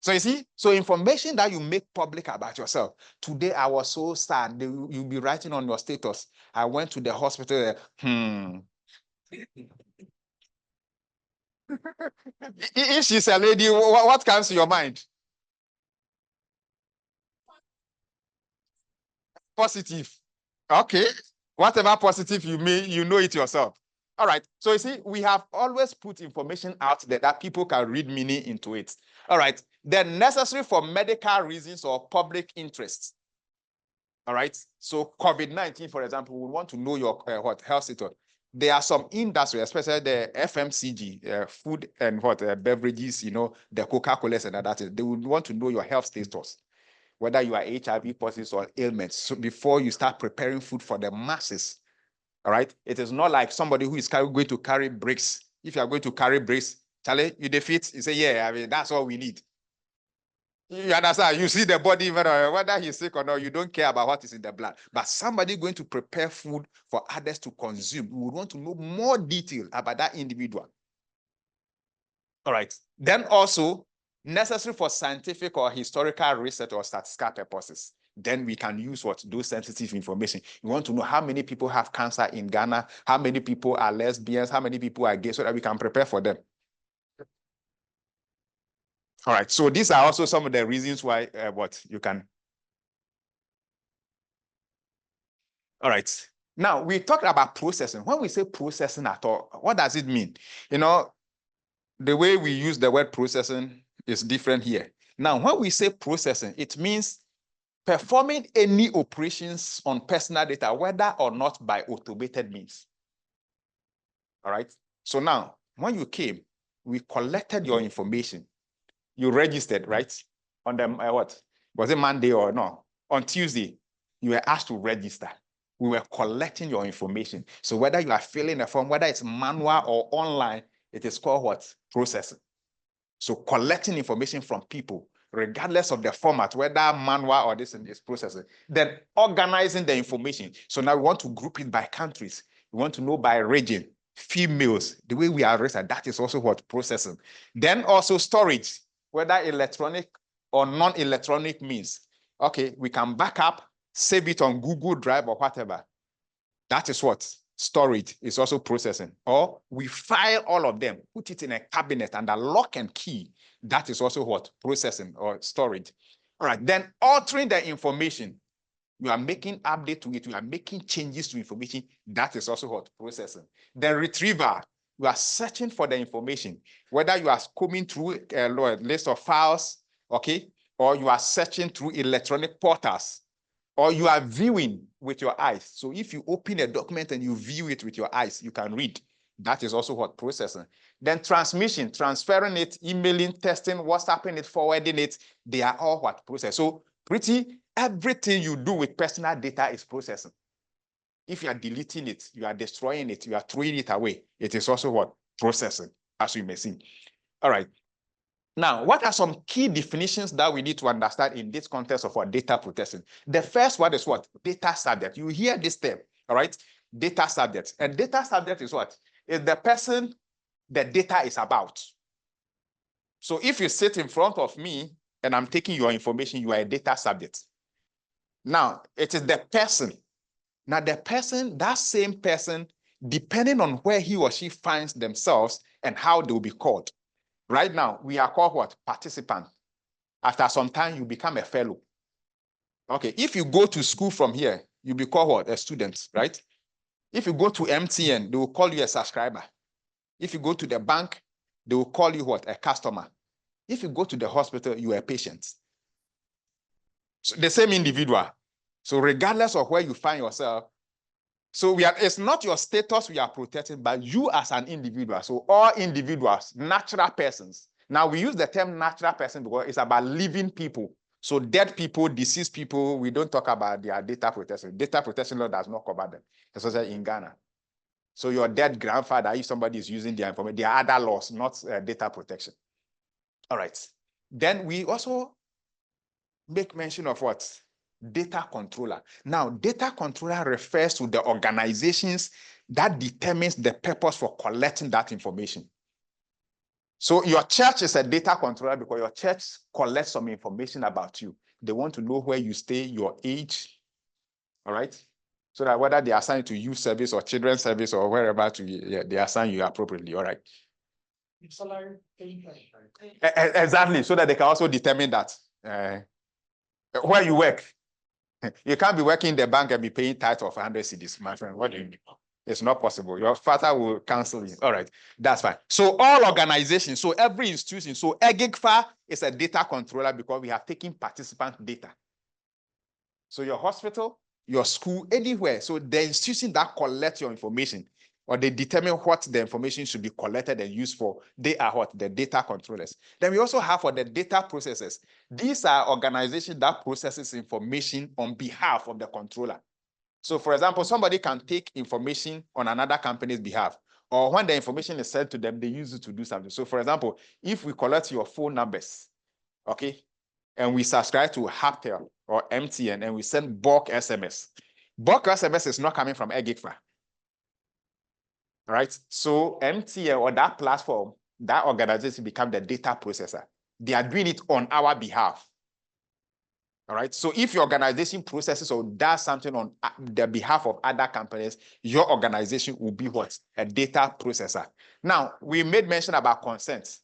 So you see, so information that you make public about yourself. Today, I was so sad. You'll be writing on your status. I went to the hospital. If she's a lady, what comes to your mind? Positive. Okay. Whatever positive you mean, you know it yourself. All right. So you see, we have always put information out there that people can read meaning into it. All right. They're necessary for medical reasons or public interest. All right. So COVID-19, for example, we want to know your health status. There are some industries, especially the FMCG, food and beverages, you know, the Coca-Cola and that. They would want to know your health status, whether you are HIV positive or ailments. So before you start preparing food for the masses, all right. It is not like somebody who is going to carry bricks. If you are going to carry bricks, Charlie, you defeat. You say, yeah, I mean that's all we need. You understand? You see the body, whether he's sick or not, you don't care about what is in the blood. But somebody going to prepare food for others to consume, we would want to know more detail about that individual. All right. Then also, necessary for scientific or historical research or statistical purposes. Then we can use what? Those sensitive information. You want to know how many people have cancer in Ghana, how many people are lesbians, how many people are gay, so that we can prepare for them. All right, so these are also some of the reasons why what you can. All right, now we talked about processing. When we say processing at all, what does it mean? You know, the way we use the word processing is different here. Now, when we say processing, it means performing any operations on personal data, whether or not by automated means. All right, so now when you came, we collected your information. You registered, right? On the, what? Was it Monday or no? On Tuesday, you were asked to register. We were collecting your information. So whether you are filling a form, whether it's manual or online, it is called what? Processing. So collecting information from people, regardless of the format, whether manual or this is processing. Then organizing the information. So now we want to group it by countries. We want to know by region, females, the way we are raised, that is also what? Processing. Then also storage, whether electronic or non-electronic means. Okay, we can back up, save it on Google Drive or whatever. That is what? Storage is also processing. Or we file all of them, put it in a cabinet under lock and key. That is also what? Processing or storage. All right, then altering the information. You are making update to it, you are making changes to information. That is also what? Processing. The retrieval. You are searching for the information, whether you are combing through a list of files, okay, or you are searching through electronic portals, or you are viewing with your eyes. So if you open a document and you view it with your eyes, you can read. That is also what? Processing. Then transmission, transferring it, emailing, testing, WhatsApping it, forwarding it, they are all what? Process. So pretty everything you do with personal data is processing. If you are deleting it, you are destroying it, you are throwing it away, it is also what? Processing, as we may see. All right. Now, what are some key definitions that we need to understand in this context of what? Data processing? The first one is what? Data subject. You hear this term, all right? Data subject. And data subject is what? Is the person the data is about. So if you sit in front of me and I'm taking your information, you are a data subject. Now, it is the person. Now, the person, that same person, depending on where he or she finds themselves and how they will be called. Right now, we are called what? Participant. After some time, you become a fellow. Okay, if you go to school from here, you be called what? A student, right? If you go to MTN, they will call you a subscriber. If you go to the bank, they will call you what? A customer. If you go to the hospital, you are a patient. So the same individual. So regardless of where you find yourself, so it's not your status we are protecting, but you as an individual. So all individuals, natural persons. Now we use the term natural person because it's about living people. So dead people, deceased people, we don't talk about their data protection. Data protection law does not cover them, especially in Ghana. So your dead grandfather, if somebody is using their information, there are other laws, not data protection. All right. Then we also make mention of what? Data controller. Now, data controller refers to the organizations that determines the purpose for collecting that information. So your church is a data controller because your church collects some information about you. They want to know where you stay, your age, all right? So that whether they assign you to youth service or children's service or wherever they assign you appropriately, all right? Exactly, so that they can also determine that where you work. You can't be working in the bank and be paying tithe of 100 cedis, my friend. What do you mean? It's not possible. Your father will cancel you. All right, that's fine. So all organizations, so every institution, so EGIGFA is a data controller because we have taken participant data. So your hospital, your school, anywhere. So the institution that collects your information or they determine what the information should be collected and used for, they are what? The data controllers. Then we also have for the data processors. These are organizations that processes information on behalf of the controller. So for example, somebody can take information on another company's behalf, or when the information is sent to them, they use it to do something. So for example, if we collect your phone numbers, okay, and we subscribe to Haptel or MTN and we send bulk SMS. Bulk SMS is not coming from EGIGFA. Right? So MTN or that platform, that organization become the data processor. They are doing it on our behalf. All right. So if your organization processes or does something on the behalf of other companies, your organization will be what? A data processor. Now, we made mention about consent.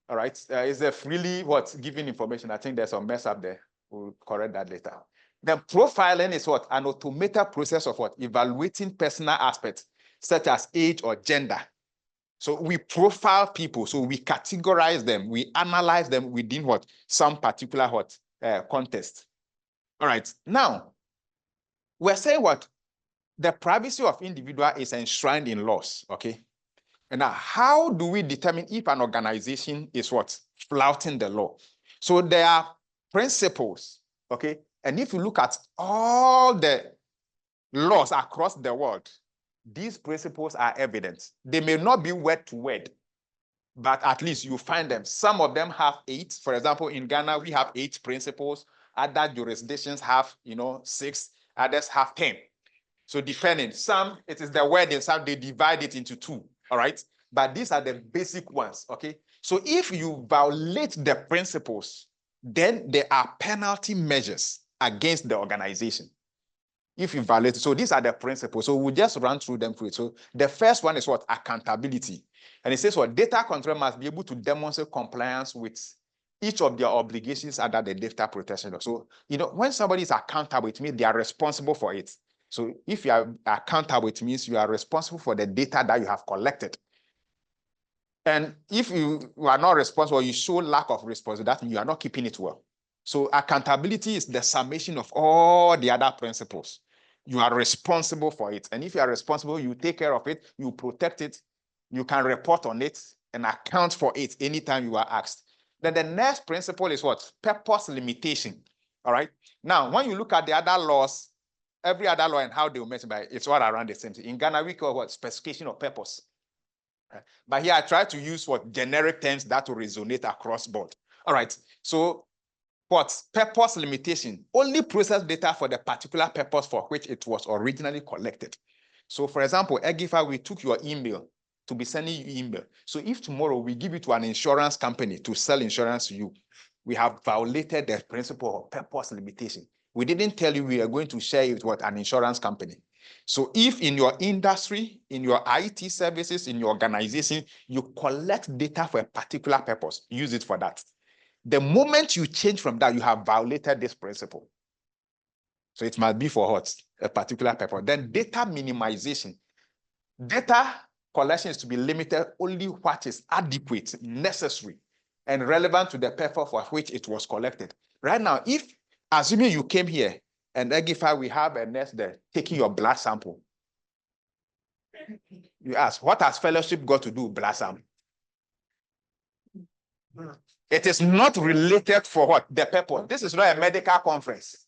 All right. Is there freely what? Giving information? I think there's some mess up there. We'll correct that later. Then profiling is what? An automated process of what? Evaluating personal aspects, such as age or gender. So we profile people. So we categorize them. We analyze them within what? Some particular what? Context. All right. Now, we're saying what? The privacy of individual is enshrined in laws. Okay. And now, how do we determine if an organization is what? Flouting the law. So there are principles. Okay. And if you look at all the laws across the world, these principles are evident. They may not be word to word, but at least you find them. Some of them have 8. For example, in Ghana, we have 8 principles. Other jurisdictions have, 6. Others have 10. So depending, some, it is the word, and some, they divide it into 2, all right? But these are the basic ones, okay? So if you violate the principles, then there are penalty measures against the organization. If you violate, so these are the principles. So we'll just run through them quickly. So the first one is what? Accountability. And it says what? Data control must be able to demonstrate compliance with each of their obligations under the data protection law. So, when somebody is accountable, it means they are responsible for it. So if you are accountable, it means you are responsible for the data that you have collected. And if you are not responsible, you show lack of responsibility, that means you are not keeping it well. So accountability is the summation of all the other principles. You are responsible for it. And if you are responsible, you take care of it, you protect it, you can report on it and account for it anytime you are asked. Then the next principle is what? Purpose limitation. All right. Now, when you look at the other laws, every other law and how they will mention by it's all around the same thing. In Ghana, we call what? Specification of purpose. But here I try to use what? Generic terms that will resonate across board. All right. So what? Purpose limitation. Only process data for the particular purpose for which it was originally collected. So for example, EGIGFA, we took your email to be sending you email. So if tomorrow we give it to an insurance company to sell insurance to you, we have violated the principle of purpose limitation. We didn't tell you we are going to share it with an insurance company. So if in your industry, in your IT services, in your organization, you collect data for a particular purpose, use it for that. The moment you change from that, you have violated this principle. So it must be for what? A particular purpose. Then data minimization. Data collection is to be limited only what is adequate, necessary, and relevant to the purpose for which it was collected. Right now, if, assuming you came here and EGIGFA, we have a nurse there taking your blood sample. You ask, what has fellowship got to do with blood sample? It is not related for what? The purpose. This is not a medical conference.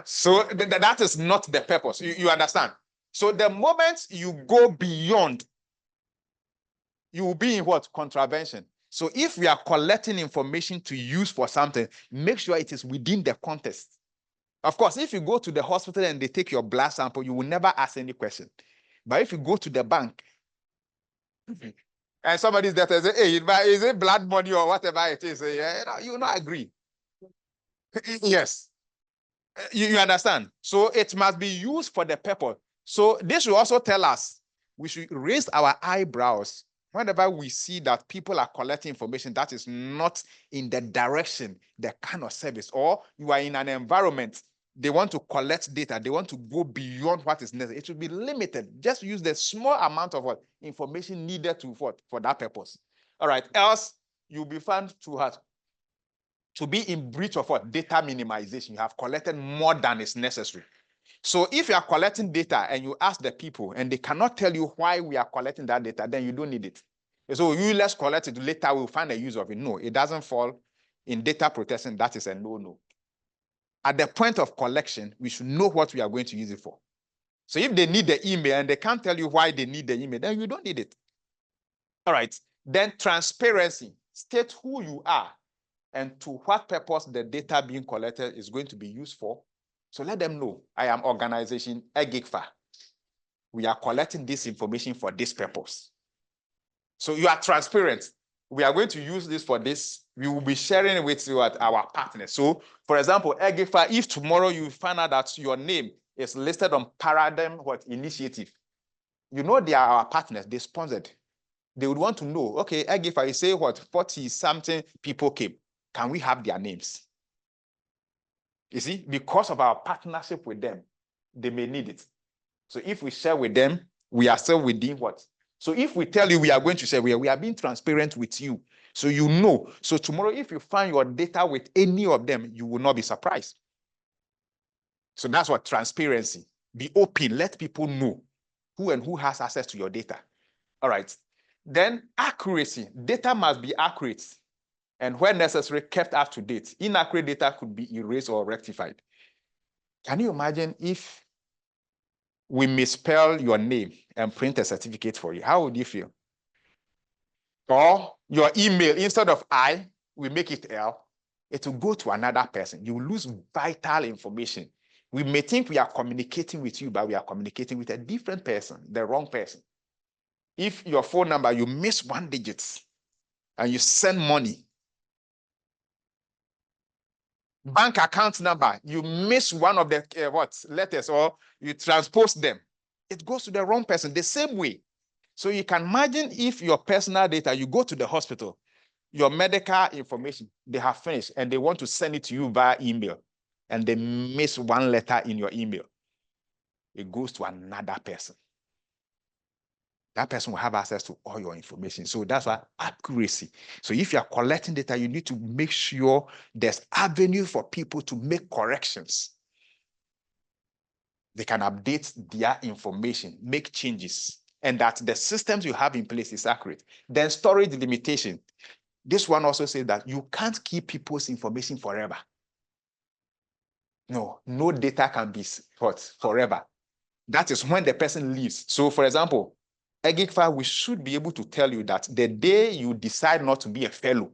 So that is not the purpose. You understand? So the moment you go beyond, you will be in what? Contravention. So if we are collecting information to use for something, make sure it is within the context. Of course, if you go to the hospital and they take your blood sample, you will never ask any question. But if you go to the bank and somebody's there and say, hey, is it blood money or whatever it is? Yeah, you will not agree. Yes. You understand? So it must be used for the purpose. So this will also tell us we should raise our eyebrows whenever we see that people are collecting information that is not in the direction, the kind of service, or you are in an environment, they want to collect data, they want to go beyond what is necessary. It should be limited. Just use the small amount of what information needed to for that purpose. All right, else you'll be found to be in breach of what? Data minimization. You have collected more than is necessary. So if you are collecting data and you ask the people and they cannot tell you why we are collecting that data, then you don't need it. So let's collect it, later we'll find a use of it. No, it doesn't fall in data protection. That is a no-no. At the point of collection, we should know what we are going to use it for. So if they need the email and they can't tell you why they need the email, then you don't need it. All right. Then transparency. State who you are and to what purpose the data being collected is going to be used for. So let them know, I am organization EGIGFA. We are collecting this information for this purpose. So you are transparent. We are going to use this for this. We will be sharing it with you at our partners. So for example, EGIGFA, if tomorrow you find out that your name is listed on Paradigm Initiative, you know they are our partners, they sponsored. They would want to know, okay, EGIGFA, you say 40-something people came. Can we have their names? You see, because of our partnership with them, they may need it. So if we share with them, we are still within what? So if we tell you we are going to share, we are being transparent with you. So you know. So tomorrow, if you find your data with any of them, you will not be surprised. So that's what transparency. Be open. Let people know who and who has access to your data. All right. Then accuracy. Data must be accurate and when necessary, kept up to date. Inaccurate data could be erased or rectified. Can you imagine if we misspell your name and print a certificate for you? How would you feel? Or your email, instead of I, we make it L, it will go to another person. You will lose vital information. We may think we are communicating with you, but we are communicating with a different person, the wrong person. If your phone number, you miss 1 digit and you send money, bank account number, you miss one of the letters or you transpose them, it goes to the wrong person the same way. So you can imagine if your personal data, you go to the hospital, your medical information, they have finished and they want to send it to you via email and they miss 1 letter in your email, it goes to another person. That person will have access to all your information. So that's why accuracy. So if you are collecting data, you need to make sure there's avenue for people to make corrections. They can update their information, make changes, and that the systems you have in place is accurate. Then storage limitation. This one also says that you can't keep people's information forever. No data can be forever. That is when the person leaves. So for example, EGIGFA, we should be able to tell you that the day you decide not to be a fellow,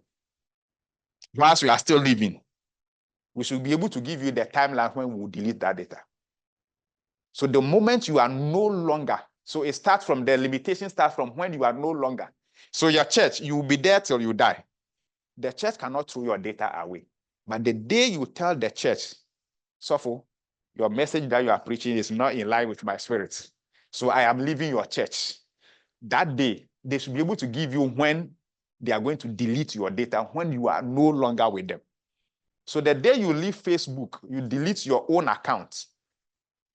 whilst we are still living, we should be able to give you the timeline when we will delete that data. So the moment you are no longer, so it starts from the limitation starts from when you are no longer. So your church, you will be there till you die. The church cannot throw your data away. But the day you tell the church, Sopho, your message that you are preaching is not in line with my spirit, so I am leaving your church. That day, they should be able to give you when they are going to delete your data, when you are no longer with them. So the day you leave Facebook, you delete your own account.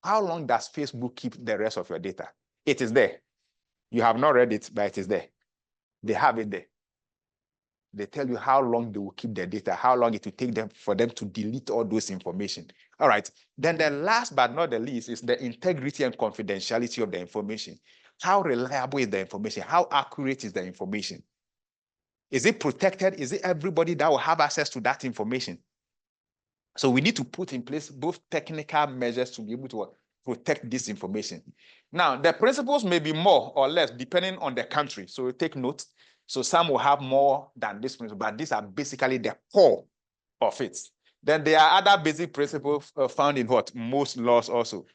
How long does Facebook keep the rest of your data? It is there. You have not read it, but it is there. They have it there. They tell you how long they will keep their data, how long it will take them for them to delete all those information. All right. Then the last but not the least is the integrity and confidentiality of the information. How reliable is the information? How accurate is the information? Is it protected? Is it everybody that will have access to that information? So we need to put in place both technical measures to be able to protect this information. Now, the principles may be more or less depending on the country. So take note. So some will have more than this principle, but these are basically the core of it. Then there are other basic principles found in what? Most laws also.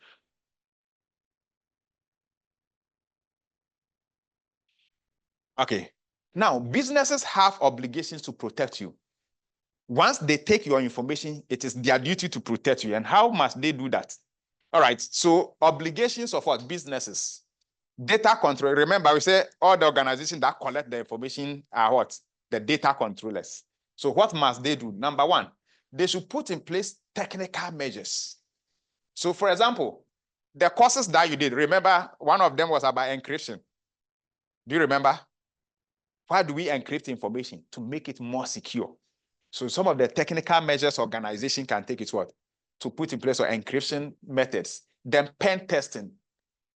Okay. Now, businesses have obligations to protect you. Once they take your information, it is their duty to protect you. And how must they do that? All right. So obligations of what? Businesses. Data control. Remember, we say all the organizations that collect the information are what? The data controllers. So what must they do? Number one, they should put in place technical measures. So for example, the courses that you did, remember one of them was about encryption. Do you remember? Why do we encrypt information? To make it more secure. So some of the technical measures organization can take is what? To put in place or encryption methods. Then pen testing.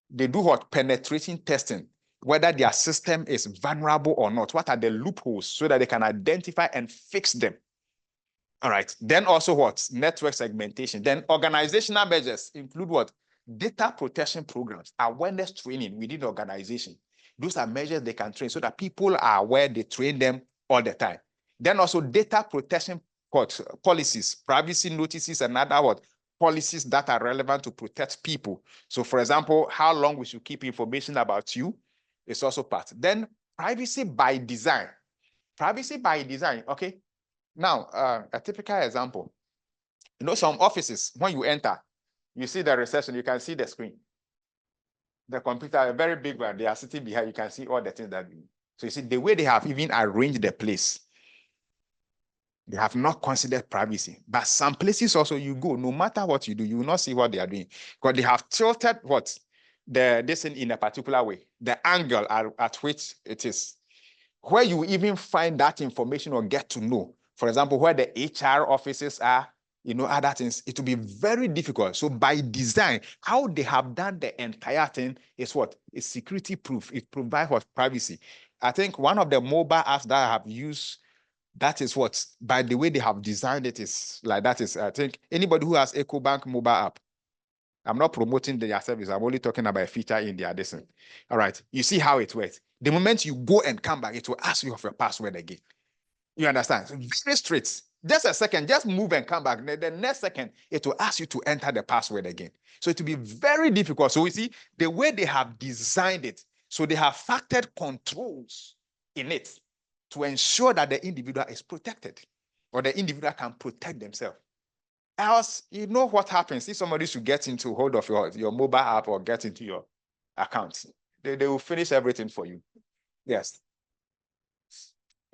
They do what? Penetration testing, whether their system is vulnerable or not. What are the loopholes so that they can identify and fix them? All right. Then also what? Network segmentation. Then organizational measures include what? Data protection programs, awareness training within the organization. Those are measures they can train so that people are aware, they train them all the time. Then also data protection policies, privacy notices, and other what? Policies that are relevant to protect people. So for example, how long we should keep information about you is also part. Then privacy by design. Privacy by design, okay? Now, a typical example. You know, some offices, when you enter, you see the reception, you can see the screen. The computer, a very big one, they are sitting behind, you can see all the things that do. So you see, the way they have even arranged the place, they have not considered privacy. But some places also you go, no matter what you do, you will not see what they are doing. Because they have tilted what? This in a particular way. The angle at which it is. Where you even find that information or get to know. For example, where the HR offices are, you know, other things, it will be very difficult. So by design, how they have done the entire thing is what? It's security proof. It provides what? Privacy. I think one of the mobile apps that I have used, that is what, by the way they have designed it is like that is, I think, anybody who has EcoBank mobile app, I'm not promoting their service. I'm only talking about a feature in their addition. All right. You see how it works. The moment you go and come back, it will ask you of your password again. You understand? Very straight. Just a second, just move and come back. The next second, it will ask you to enter the password again. So it will be very difficult. So we see the way they have designed it. So they have factored controls in it to ensure that the individual is protected or the individual can protect themselves. Else, you know what happens if somebody should get into hold of your mobile app or get into your account. They will finish everything for you. Yes.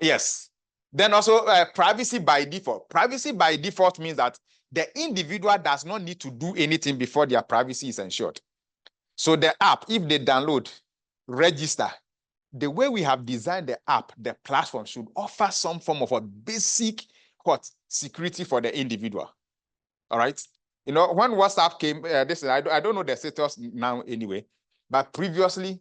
Yes. Then also privacy by default. Privacy by default means that the individual does not need to do anything before their privacy is ensured. So the app, if they download, register, the way we have designed the app, the platform should offer some form of a basic security for the individual. All right. You know, when WhatsApp came, I don't know the status now anyway, but previously,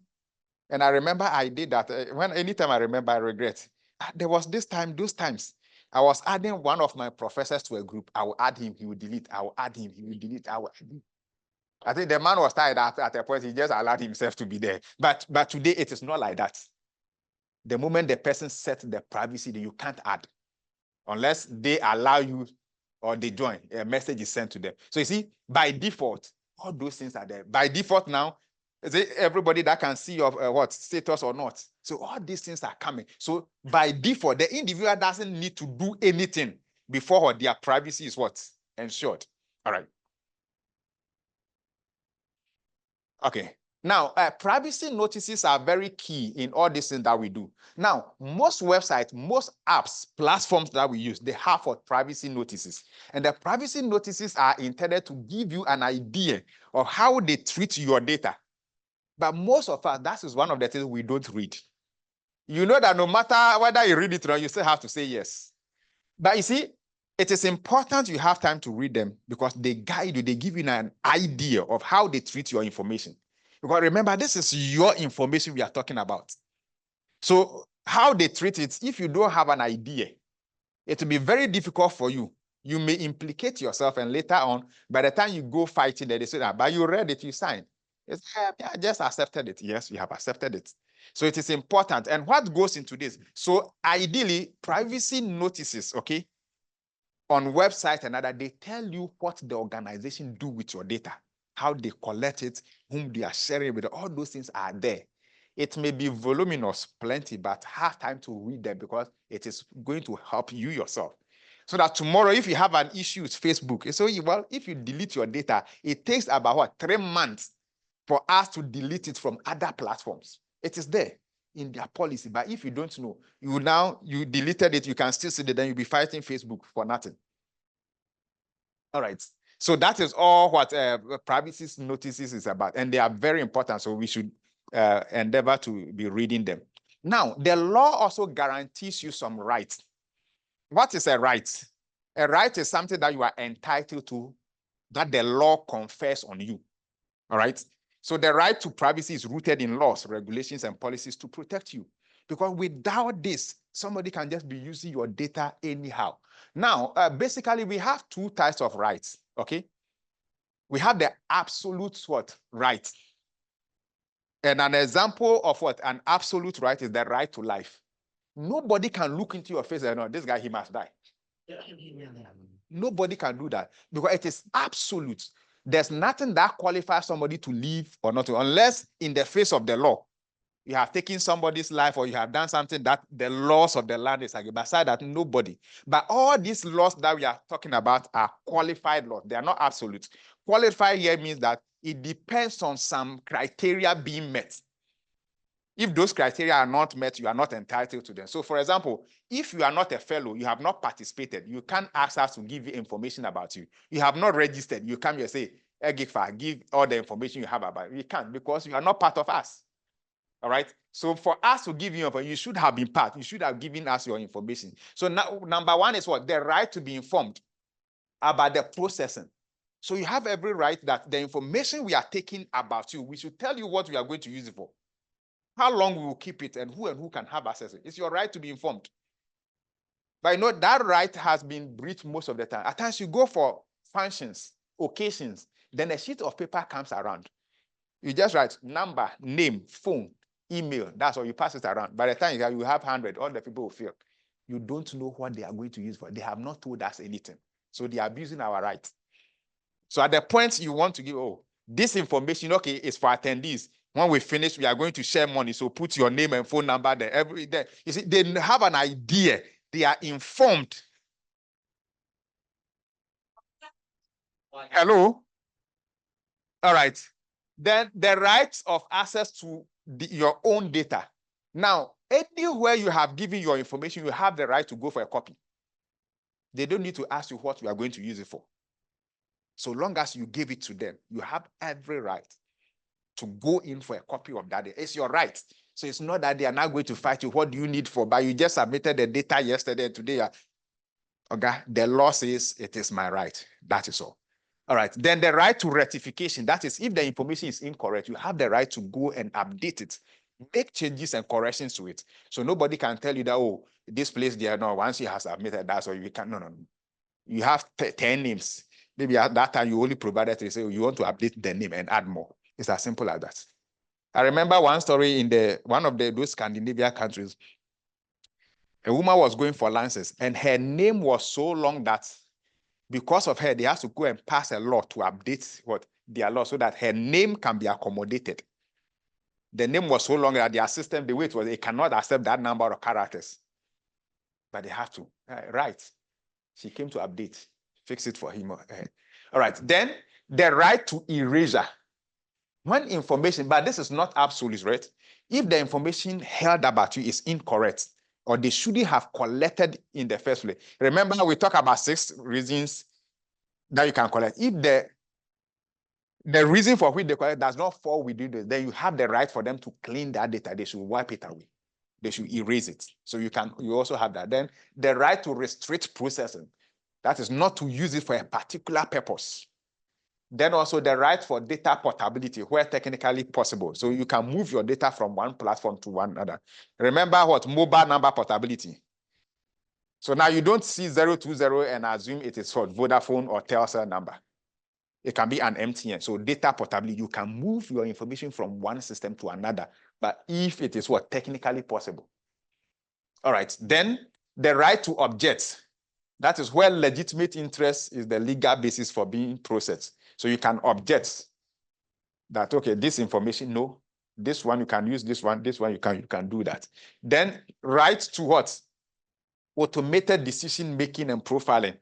and I remember I did that. Anytime I remember, I regret. There was this time, those times, I was adding one of my professors to a group. I will add him, he will delete. I will add him, he will delete. I think the man was tired at a point. He just allowed himself to be there. But today, it is not like that. The moment the person sets the privacy, you can't add unless they allow you or they join. A message is sent to them. So you see, by default, all those things are there. By default now, is it everybody that can see your status or not? So all these things are coming. So by default, the individual doesn't need to do anything before their privacy is ensured. All right. Okay. Now, privacy notices are very key in all these things that we do. Now, most websites, most apps, platforms that we use, they have for privacy notices. And the privacy notices are intended to give you an idea of how they treat your data. But most of us, that is one of the things we don't read. You know that no matter whether you read it or not, you still have to say yes. But you see, it is important you have time to read them because they guide you, they give you an idea of how they treat your information. Because remember, this is your information we are talking about. So how they treat it, if you don't have an idea, it will be very difficult for you. You may implicate yourself, and later on, by the time you go fighting, they say, but you read it, you signed. It's, I just accepted it. Yes, you have accepted it. So it is important. And what goes into this? So ideally, privacy notices, okay, on website and other, they tell you what the organization do with your data, how they collect it, whom they are sharing with, all those things are there. It may be voluminous, plenty, but have time to read them because it is going to help you yourself. So that tomorrow, if you have an issue with Facebook, so well, if you delete your data, it takes about what, 3 months for us to delete it from other platforms. It is there in their policy. But if you don't know, you deleted it, you can still see it, then you'll be fighting Facebook for nothing. All right. So that is all what privacy notices is about. And they are very important. So we should endeavor to be reading them. Now, the law also guarantees you some rights. What is a right? A right is something that you are entitled to, that the law confers on you. All right. So the right to privacy is rooted in laws, regulations, and policies to protect you. Because without this, somebody can just be using your data anyhow. Now, basically, we have 2 types of rights, okay? We have the absolute what? Right. And an example of what? An absolute right is the right to life. Nobody can look into your face and know, this guy, he must die. Nobody can do that because it is absolute. There's nothing that qualifies somebody to live or not to, unless in the face of the law, you have taken somebody's life or you have done something that the laws of the land is against. Beside that, nobody. But all these laws that we are talking about are qualified laws. They are not absolute. Qualified here means that it depends on some criteria being met. If those criteria are not met, you are not entitled to them. So, for example, if you are not a fellow, you have not participated, you can't ask us to give you information about you. You have not registered, you come here and say, EGIGFA, give all the information you have about you. You can't because you are not part of us. All right. So for us to give you information, you should have been part. You should have given us your information. So now, number 1 is what? The right to be informed about the processing. So you have every right that the information we are taking about you, we should tell you what we are going to use it for, how long we will keep it, and who can have access to it. It's your right to be informed. But you know, that right has been breached most of the time. At times you go for functions, occasions, then a sheet of paper comes around. You just write number, name, phone, email. That's all. You pass it around. By the time you have 100, all the people will fill. You don't know what they are going to use for. They have not told us anything. So they are abusing our rights. So at the point you want to give, this information, okay, is for attendees. When we finish, we are going to share money. So put your name and phone number there. Every day. You see, they have an idea. They are informed. Hello? All right. Then the rights of access to your own data. Now, anywhere you have given your information, you have the right to go for a copy. They don't need to ask you what you are going to use it for. So long as you give it to them, you have every right to go in for a copy of that. It's your right. So it's not that they are not going to fight you. What do you need for? But you just submitted the data yesterday and today. Okay, the law says it is my right. That is all. All right. Then the right to rectification. That is, if the information is incorrect, you have the right to go and update it, make changes and corrections to it. So nobody can tell you that, this place there, no, once you have submitted that, so you can, no. You have 10 names. Maybe at that time you only provided to say you want to update the name and add more. It's as simple as that. I remember one story in one of those Scandinavian countries. A woman was going for license and her name was so long that because of her, they have to go and pass a law to update their law so that her name can be accommodated. The name was so long that their system, the way it was, it cannot accept that number of characters. But they have to. Right. She came to update, fix it for him. All right. Then the right to erasure. When information, but this is not absolute, right? If the information held about you is incorrect, or they shouldn't have collected in the first place. Remember, we talk about 6 reasons that you can collect. If the reason for which they collect does not fall within this, then you have the right for them to clean that data. They should wipe it away. They should erase it. So you also have that. Then the right to restrict processing. That is not to use it for a particular purpose. Then also the right for data portability where technically possible. So you can move your data from one platform to one another. Remember what? Mobile number portability. So now you don't see 020 and assume it is for Vodafone or Telcel number. It can be an MTN. So data portability, you can move your information from one system to another, but if it is what technically possible. All right, then the right to object. That is where legitimate interest is the legal basis for being processed. So you can object that, okay, this information, no, this one you can use, this one you can do that. Then right to what? Automated decision making and profiling.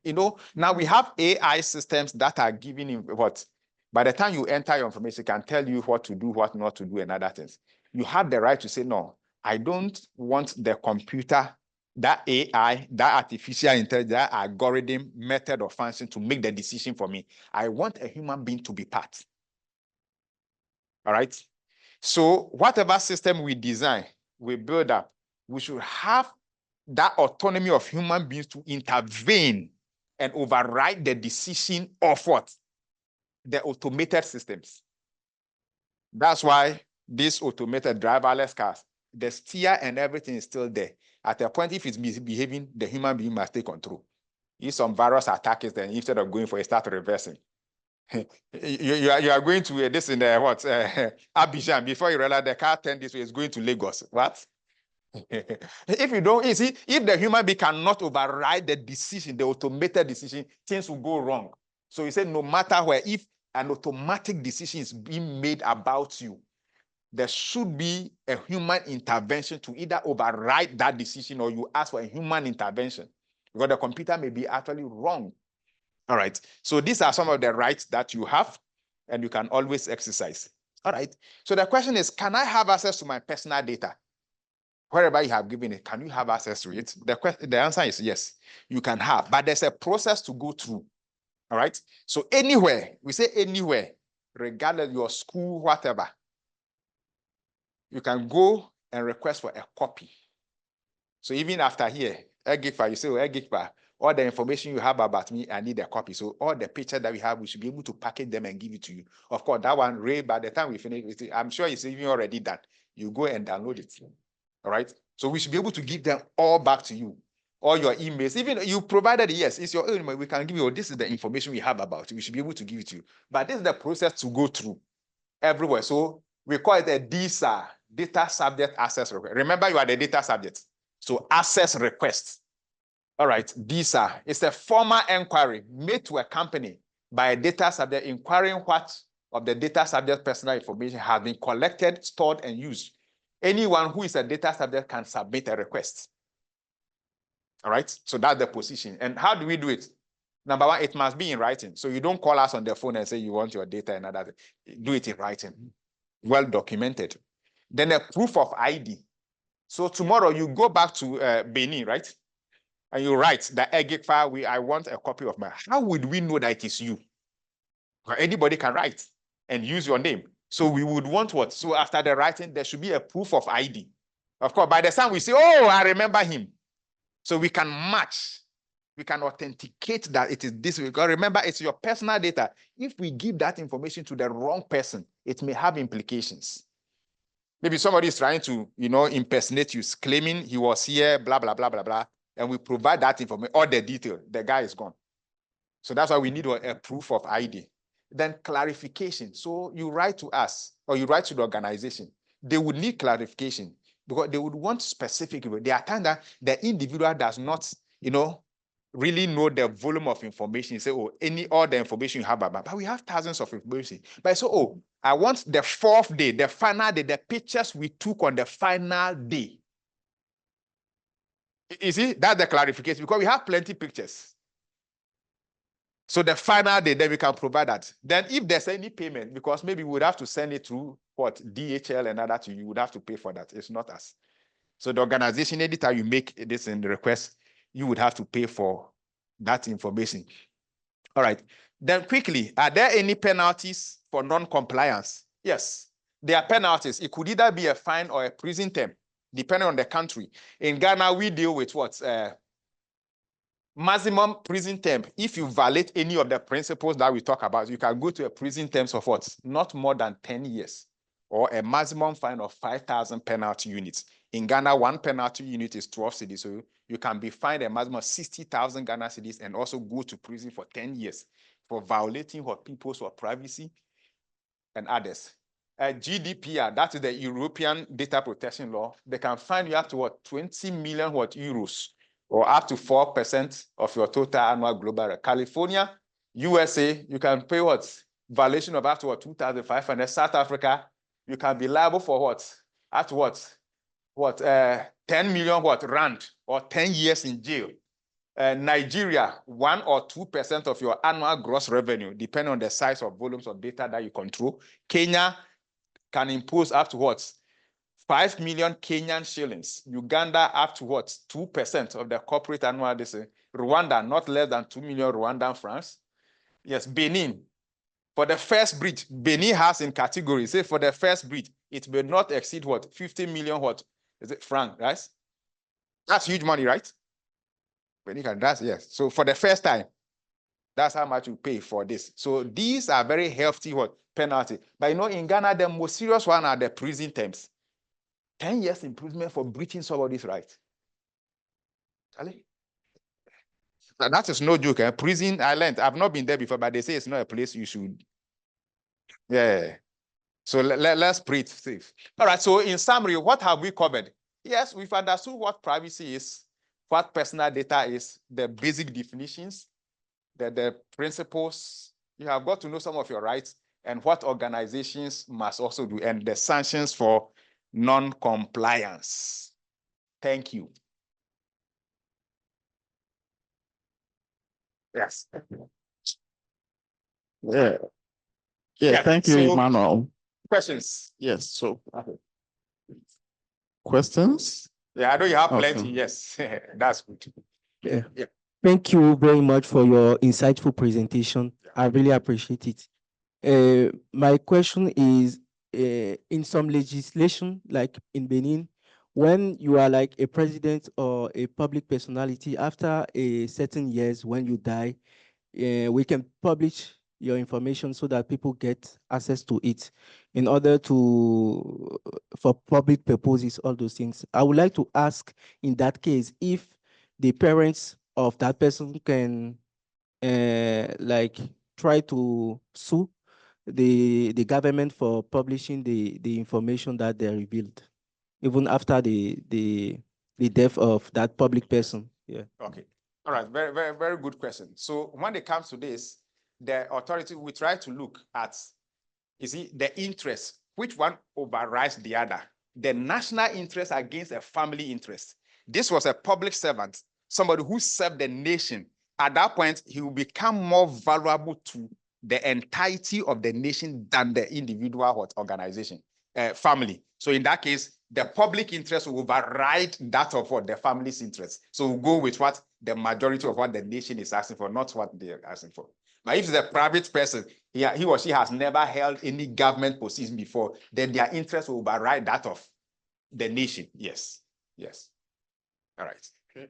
Now we have AI systems that are giving you what? By the time you enter your information, it can tell you what to do, what not to do, and other things. You have the right to say, no, I don't want the computer, that AI, that artificial intelligence, that algorithm, method, or function to make the decision for me. I want a human being to be part. All right? So whatever system we design, we build up, we should have that autonomy of human beings to intervene and override the decision of what? The automated systems. That's why these automated driverless cars, the steer and everything is still there. At a point, if it's misbehaving, the human being must take control. If some virus attack is, then instead of going for it, start reversing. you are going to this in the what? Abidjan. Before you realize the car turned this way, it's going to Lagos. What? If you don't, you see, if the human being cannot override the decision, the automated decision, things will go wrong. So you say, no matter where, if an automatic decision is being made about you, there should be a human intervention to either override that decision or you ask for a human intervention because the computer may be actually wrong. All right. So these are some of the rights that you have and you can always exercise. All right. So the question is, can I have access to my personal data? Wherever you have given it, can you have access to it? The answer is yes, you can have, but there's a process to go through. All right. So anywhere, we say anywhere, regardless your school, whatever, you can go and request for a copy. So even after here, EGIGFA, you say, oh, EGIGFA, all the information you have about me, I need a copy. So all the pictures that we have, we should be able to package them and give it to you. Of course, that one, Ray, by the time we finish with it, I'm sure it's even already done. You go and download it. All right. So we should be able to give them all back to you. All your emails, even you provided, yes, it's your email. We can give you, this is the information we have about you. We should be able to give it to you. But this is the process to go through everywhere. So we call it a DSA, data subject access request. Remember, you are the data subject. So access request. All right, DSA is a formal inquiry made to a company by a data subject inquiring what of the data subject personal information has been collected, stored, and used. Anyone who is a data subject can submit a request. All right, so that's the position. And how do we do it? Number one, it must be in writing. So you don't call us on the phone and say you want your data and other. Do it in writing, well documented. Then a proof of ID. So tomorrow you go back to Benin, right? And you write that EGIGFA, I want a copy of my. How would we know that it is you? Or anybody can write and use your name. So we would want what? So after the writing, there should be a proof of ID. Of course, by the time we say, oh, I remember him. So we can match. We can authenticate that it is this. Because remember, it's your personal data. If we give that information to the wrong person, it may have implications. Maybe somebody is trying to, impersonate you, claiming he was here, blah, blah, blah, blah, blah. And we provide that information, all the detail, the guy is gone. So that's why we need a proof of ID. Then clarification. So you write to us or you write to the organization. They would need clarification because they would want specific. There are times that the individual does not, really know the volume of information. You say, oh, all the information you have about, but we have thousands of information. But so, oh, I want the 4th day, the final day, the pictures we took on the final day. You see, that's the clarification because we have plenty pictures. So the final day, then we can provide that. Then if there's any payment, because maybe we would have to send it through what DHL and other to you would have to pay for that. It's not us. So the organization, anytime you make this in the request, you would have to pay for that information. All right. Then quickly, are there any penalties for non-compliance? Yes, there are penalties. It could either be a fine or a prison term, depending on the country. In Ghana, we deal with what? Maximum prison term. If you violate any of the principles that we talk about, you can go to a prison term of what? Not more than 10 years, or a maximum fine of 5,000 penalty units. In Ghana, one penalty unit is 12 cedis, so you can be fined a maximum of 60,000 Ghana cedis and also go to prison for 10 years for violating what people's privacy and others. GDPR, that is the European Data Protection Law. They can fine you up to what 20 million euros, or up to 4% of your total annual global rate. California, USA, you can pay what? Violation of up to what? 2,500. South Africa, you can be liable for what? Up to what? 10 million rand, or 10 years in jail. Nigeria, 1 or 2% of your annual gross revenue, depending on the size or volumes of data that you control. Kenya can impose up to what? 5 million Kenyan shillings. Uganda up to what? 2% of the corporate annual. Rwanda, not less than 2 million Rwandan francs. Yes, Benin. For the first breach, Benin has in categories. Say for the first breach, it may not exceed what? 50 million what? Is it franc, right? That's huge money, right? Benin, that's yes. So for the first time, that's how much you pay for this. So these are very hefty what? Penalty. But you know, in Ghana, the most serious one are the prison terms. 10 years imprisonment for breaching somebody's rights. Charlie? That is no joke. Prison, I learned. I've not been there before, but they say it's not a place you should. Yeah. So let's pray safe. All right. So in summary, what have we covered? Yes, we've understood what privacy is, what personal data is, the basic definitions, the principles. You have got to know some of your rights and what organizations must also do, and the sanctions for non-compliance. Thank you. Yes. Yeah. Yeah, thank you, so, Emmanuel. Questions? Yes, so questions? Yeah, I know you have Okay. plenty. Yes, that's good. Yeah. Yeah. Thank you very much for your insightful presentation. I really appreciate it. My question is, in some legislation, like in Benin, when you are like a president or a public personality, after a certain years, when you die, we can publish your information so that people get access to it in order to, for public purposes, all those things. I would like to ask in that case, if the parents of that person can like try to sue the government for publishing the information that they revealed, even after the death of that public person. Yeah. Okay. All right. Very, very, very good question. So when it comes to this, the authority will try to look at, you see, the interest, which one overrides the other. The national interest against a family interest. This was a public servant, somebody who served the nation. At that point, he will become more valuable to the entirety of the nation than the individual organization, family. So in that case, the public interest will override that of what the family's interest. So we'll go with what the majority of what the nation is asking for, not what they're asking for. But if it's a private person, he or she has never held any government position before, then their interest will override that of the nation. Yes. Yes. All right. Okay.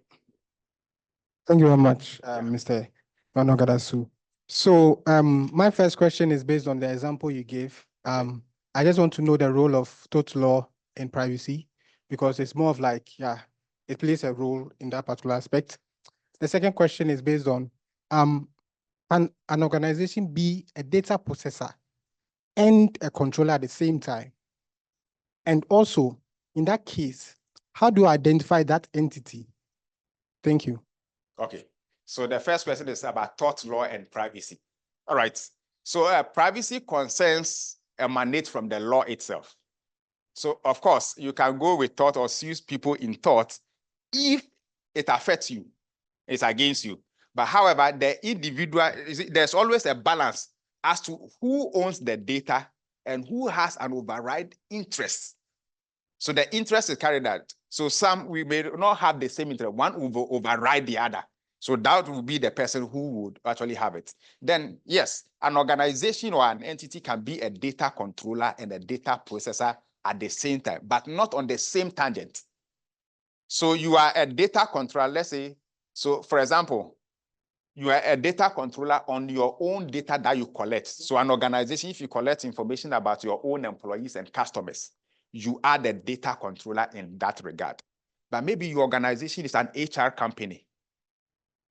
Thank you very much, Mr. Emmanuel Gadasu. So my first question is based on the example you gave. I just want to know the role of tort law in privacy, because it's more of like, yeah, it plays a role in that particular aspect. The second question is based on, can an organization be a data processor and a controller at the same time? And also, in that case, how do you identify that entity? Thank you. Okay. So the first question is about tort law and privacy. All right. So privacy concerns emanate from the law itself. So of course, you can go with tort or sue people in tort if it affects you, it's against you. But however, the individual, there's always a balance as to who owns the data and who has an override interest. So the interest is carried out. So some, we may not have the same interest. One will override the other. So that will be the person who would actually have it. Then yes, an organization or an entity can be a data controller and a data processor at the same time, but not on the same tangent. So you are a data controller, let's say, so for example, you are a data controller on your own data that you collect. So an organization, if you collect information about your own employees and customers, you are the data controller in that regard. But maybe your organization is an HR company.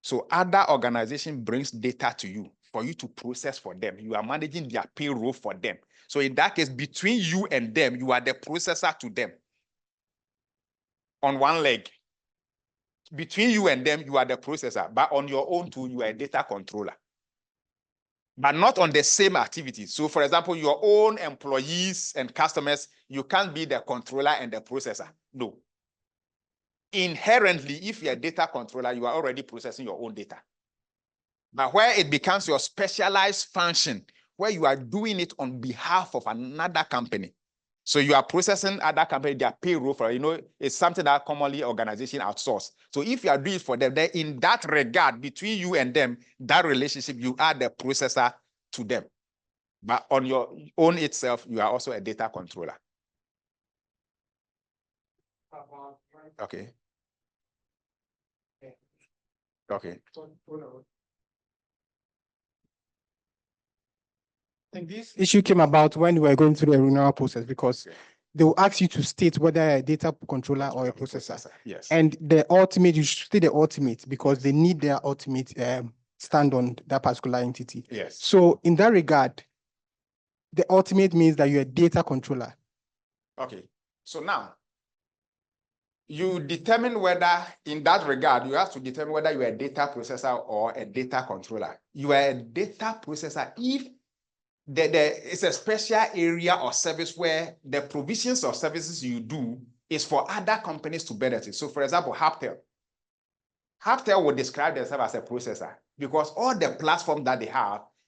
So other organization brings data to you for you to process for them. You are managing their payroll for them. So in that case, between you and them, you are the processor to them. On one leg. Between you and them, you are the processor, but on your own too, you are a data controller. But not on the same activity. So for example, your own employees and customers, you can't be the controller and the processor. No. Inherently, if you're a data controller, you are already processing your own data. But where it becomes your specialized function, where you are doing it on behalf of another company. So you are processing other company, their payroll for, it's something that commonly organization outsource. So if you are doing it for them, then in that regard, between you and them, that relationship, you are the processor to them. But on your own itself, you are also a data controller. Okay. Okay. I think this issue came about when we were going through the renewal process because they will ask you to state whether a data controller or a processor. Yes. And the ultimate, you should state the ultimate because they need their ultimate stand on that particular entity. Yes. So in that regard, the ultimate means that you're a data controller. Okay. So now, you determine whether, in that regard, you have to determine whether you are a data processor or a data controller. You are a data processor if it's a special area or service where the provisions of services you do is for other companies to benefit. So for example, Haptel. Haptel would describe themselves as a processor because all the platforms that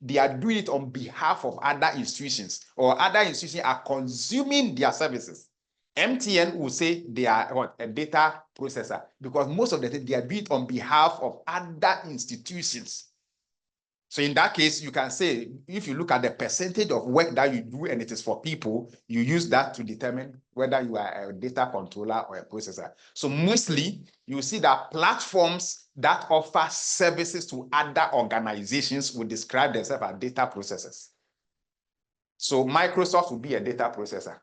they are doing it on behalf of other institutions, or other institutions are consuming their services. MTN will say they are what, a data processor because most of the time they are doing it on behalf of other institutions. So in that case, you can say, if you look at the percentage of work that you do and it is for people, you use that to determine whether you are a data controller or a processor. So mostly, you see that platforms that offer services to other organizations will describe themselves as data processors. So Microsoft will be a data processor.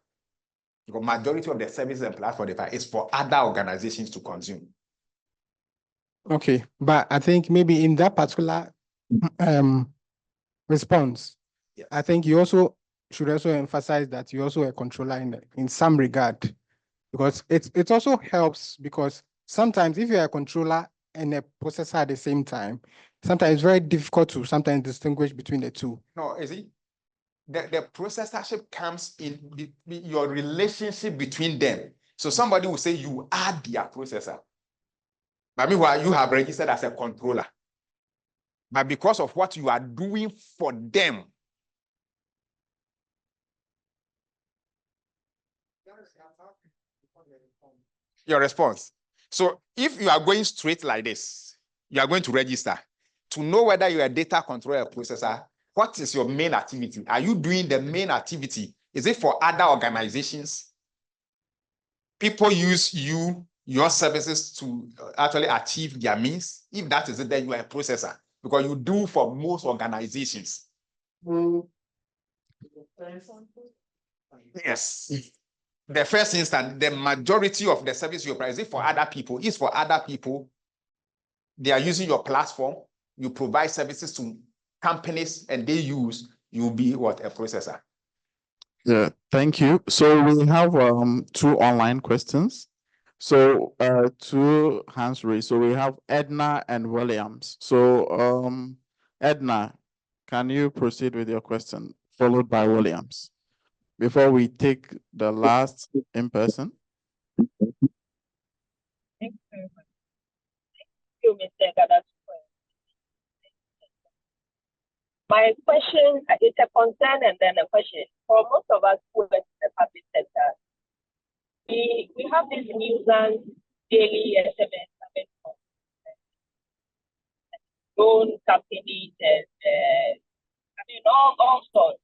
The majority of the services and platforms is for other organizations to consume. Okay, but I think maybe in that particular response, Yes. I think you also should also emphasize that you're also a controller in some regard, because it also helps because sometimes if you're a controller and a processor at the same time, sometimes it's very difficult to sometimes distinguish between the two. No, is it? The processorship comes in your relationship between them. So somebody will say you are their processor. But meanwhile, you have registered as a controller. But because of what you are doing for them, your response. So if you are going straight like this, you are going to register. To know whether you are a data controller or processor, what is your main activity? Are you doing the main activity? Is it for other organizations? People use your services to actually achieve their means. If that is it, then you are a processor because you do for most organizations. Yes. The first instance, the majority of the service you provide is for other people. It's for other people. They are using your platform. You provide services to companies and they use, you'll be what? A processor. Yeah, thank you. So we have two online questions. So two hands raised. So we have Edna and Williams. So Edna, can you proceed with your question, followed by Williams, before we take the last in person? Thank you, Mr. Gadasu. My question is a concern and then a question. For most of us who work in the public sector, we have this nuisance daily SMS coming from loan companies and all sorts.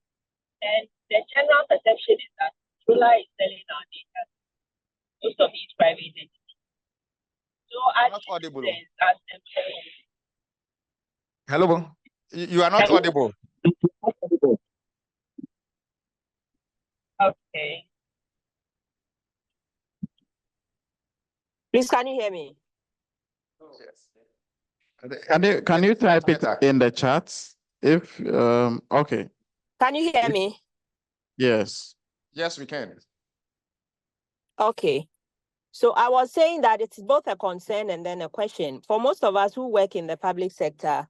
And the general perception is that Trula is selling our data to most of these private entities. So I Not audible. Hello, Hello, you are not audible. Okay. Please, can you hear me? Can you type it in the chats? If okay. Can you hear me? Yes. Yes, we can. Okay. So I was saying that it's both a concern and then a question. For most of us who work in the public sector,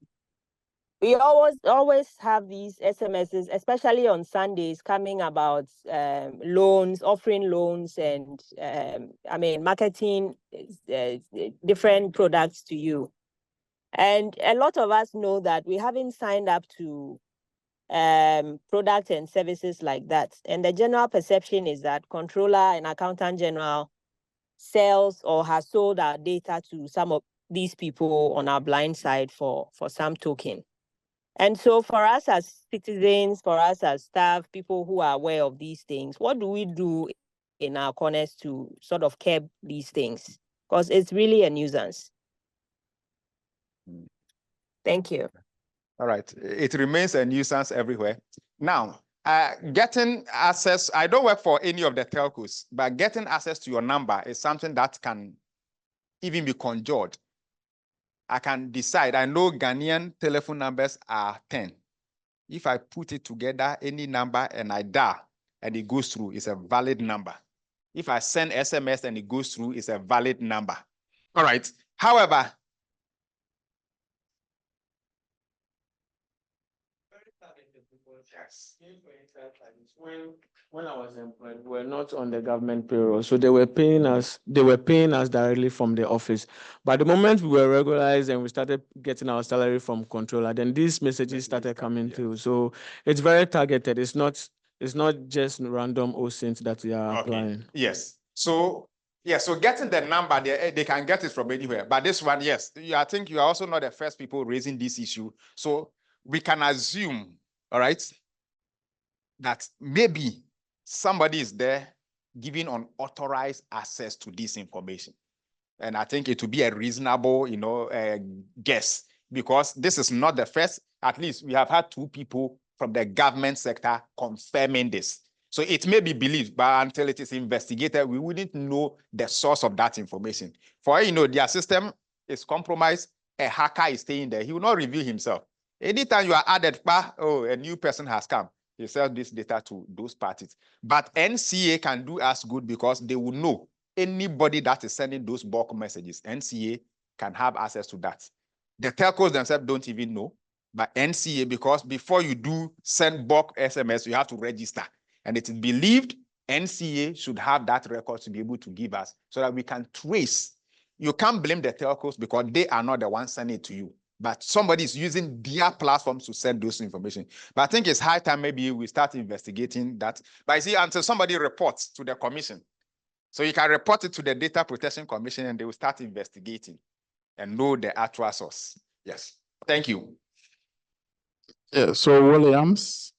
we always have these SMSs, especially on Sundays, coming about loans, offering loans, and marketing different products to you. And a lot of us know that we haven't signed up to products and services like that. And the general perception is that controller and accountant general sells or has sold our data to some of these people on our blind side for some token. And so for us as citizens, for us as staff, people who are aware of these things, what do we do in our corners to sort of curb these things? Because it's really a nuisance. Thank you. All right. It remains a nuisance everywhere. Now, getting access, I don't work for any of the telcos, but getting access to your number is something that can even be conjured. I can decide. I know Ghanaian telephone numbers are 10. If I put it together, any number, and I dial, and it goes through, it's a valid number. If I send SMS and it goes through, it's a valid number. All right. However, yes. When I was employed, we were not on the government payroll, so they were paying us directly from the office. But the moment we were regularized and we started getting our salary from controller, then these messages started coming through. So it's very targeted. It's not just random OSINT that we are applying. Yes. So getting the number, they can get it from anywhere. But this one, yes, I think you are also not the first people raising this issue. So we can assume, all right, that maybe somebody is there giving unauthorized access to this information. And I think it would be a reasonable, guess, because this is not the first. At least we have had 2 people from the government sector confirming this. So it may be believed, but until it is investigated, we wouldn't know the source of that information. For their system is compromised, a hacker is staying there. He will not reveal himself. Anytime you are added, a new person has come, he sells this data to those parties. But NCA can do us good because they will know anybody that is sending those bulk messages. NCA can have access to that. The telcos themselves don't even know, but NCA, because before you do send bulk SMS, you have to register. And it is believed NCA should have that record to be able to give us so that we can trace. You can't blame the telcos because they are not the ones sending it to you, but somebody is using their platforms to send those information. But I think it's high time maybe we start investigating that. But you see, until somebody reports to the commission, so you can report it to the Data Protection Commission and they will start investigating and know the actual source. Yes. Thank you. Yeah, so Williams.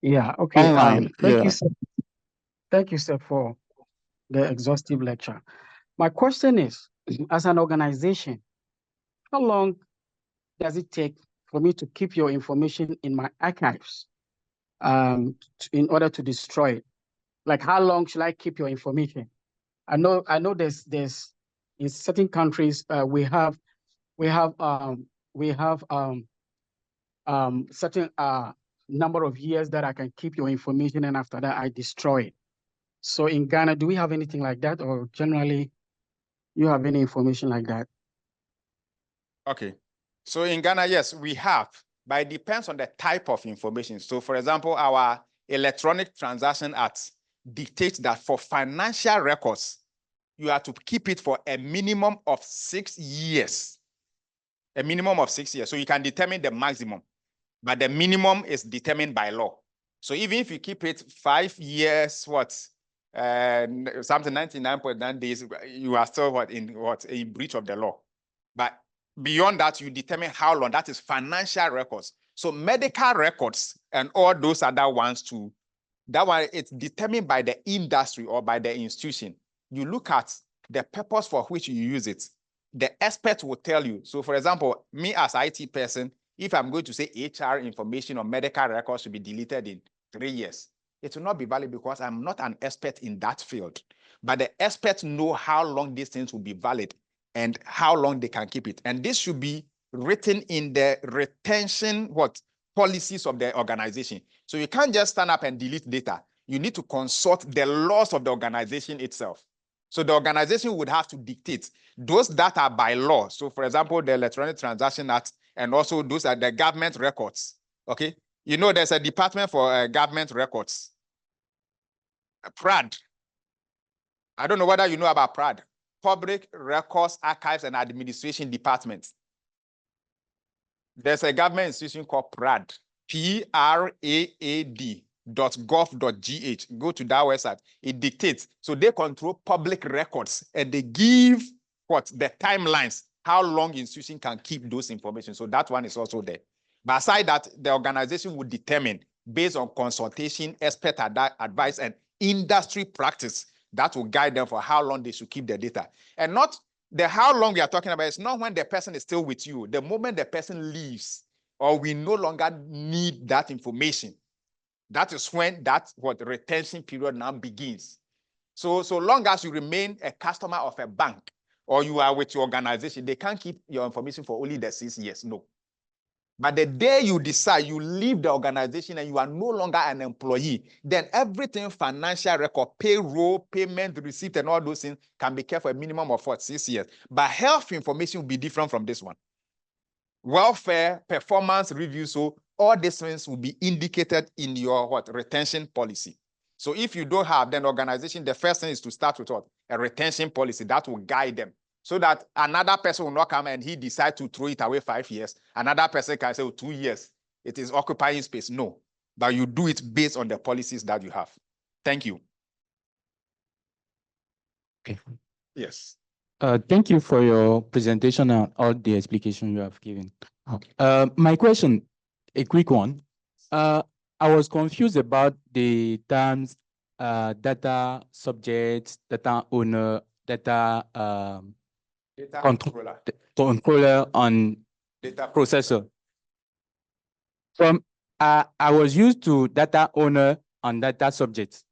Yeah, okay. Online. Thank you, sir. Thank you, sir, for the exhaustive lecture. My question is, as an organization, how long does it take for me to keep your information in my archives in order to destroy it? Like, how long should I keep your information? I know there's in certain countries we have certain number of years that I can keep your information, and after that I destroy it. So in Ghana, do we have anything like that, or generally you have any information like that? Okay. So in Ghana, yes, we have, but it depends on the type of information. So for example, our Electronic Transaction Act dictates that for financial records, you have to keep it for a minimum of 6 years. A minimum of 6 years. So you can determine the maximum. but the minimum is determined by law. So even if you keep it 5 years, something 99.9 days, you are still in breach of the law. But beyond that, you determine how long. That is financial records. So medical records and all those other ones too, that one, it's determined by the industry or by the institution. You look at the purpose for which you use it. The expert will tell you. So for example, me as IT person, if I'm going to say HR information or medical records should be deleted in 3 years, it will not be valid because I'm not an expert in that field. But the experts know how long these things will be valid and how long they can keep it. And this should be written in the retention policies of the organization. So you can't just stand up and delete data. You need to consult the laws of the organization itself. So the organization would have to dictate those that are by law. So for example, the Electronic Transaction Act, and also those are the government records. Okay. You know, there's a department for government records. PRAD. I don't know whether you know about PRAD. Public Records, Archives and Administration Department. There's a government institution called PRAD. PRAAD.gov.gh. Go to that website. It dictates. So they control public records and they give the timelines, how long institution can keep those information. So that one is also there. But aside that, the organization would determine based on consultation, expert advice, and industry practice that will guide them for how long they should keep the data. And not the how long we are talking about. It's not when the person is still with you. The moment the person leaves, or we no longer need that information, that is when retention period now begins. So long as you remain a customer of a bank or you are with your organization, they can't keep your information for only the 6 years. No. But the day you decide you leave the organization and you are no longer an employee, then everything financial record, payroll, payment, receipt, and all those things can be kept for a minimum of 6 years. But health information will be different from this one. Welfare, performance review, so all these things will be indicated in your retention policy. So if you don't have, then organization, the first thing is to start with a retention policy that will guide them. So that another person will not come and he decide to throw it away 5 years. Another person can say 2 years. It is occupying space. No, but you do it based on the policies that you have. Thank you. Okay. Yes. Thank you for your presentation and all the explanation you have given. Okay. My question, a quick one. I was confused about the terms data subject, data owner, data controller on data processor. From I was used to data owner and data subject,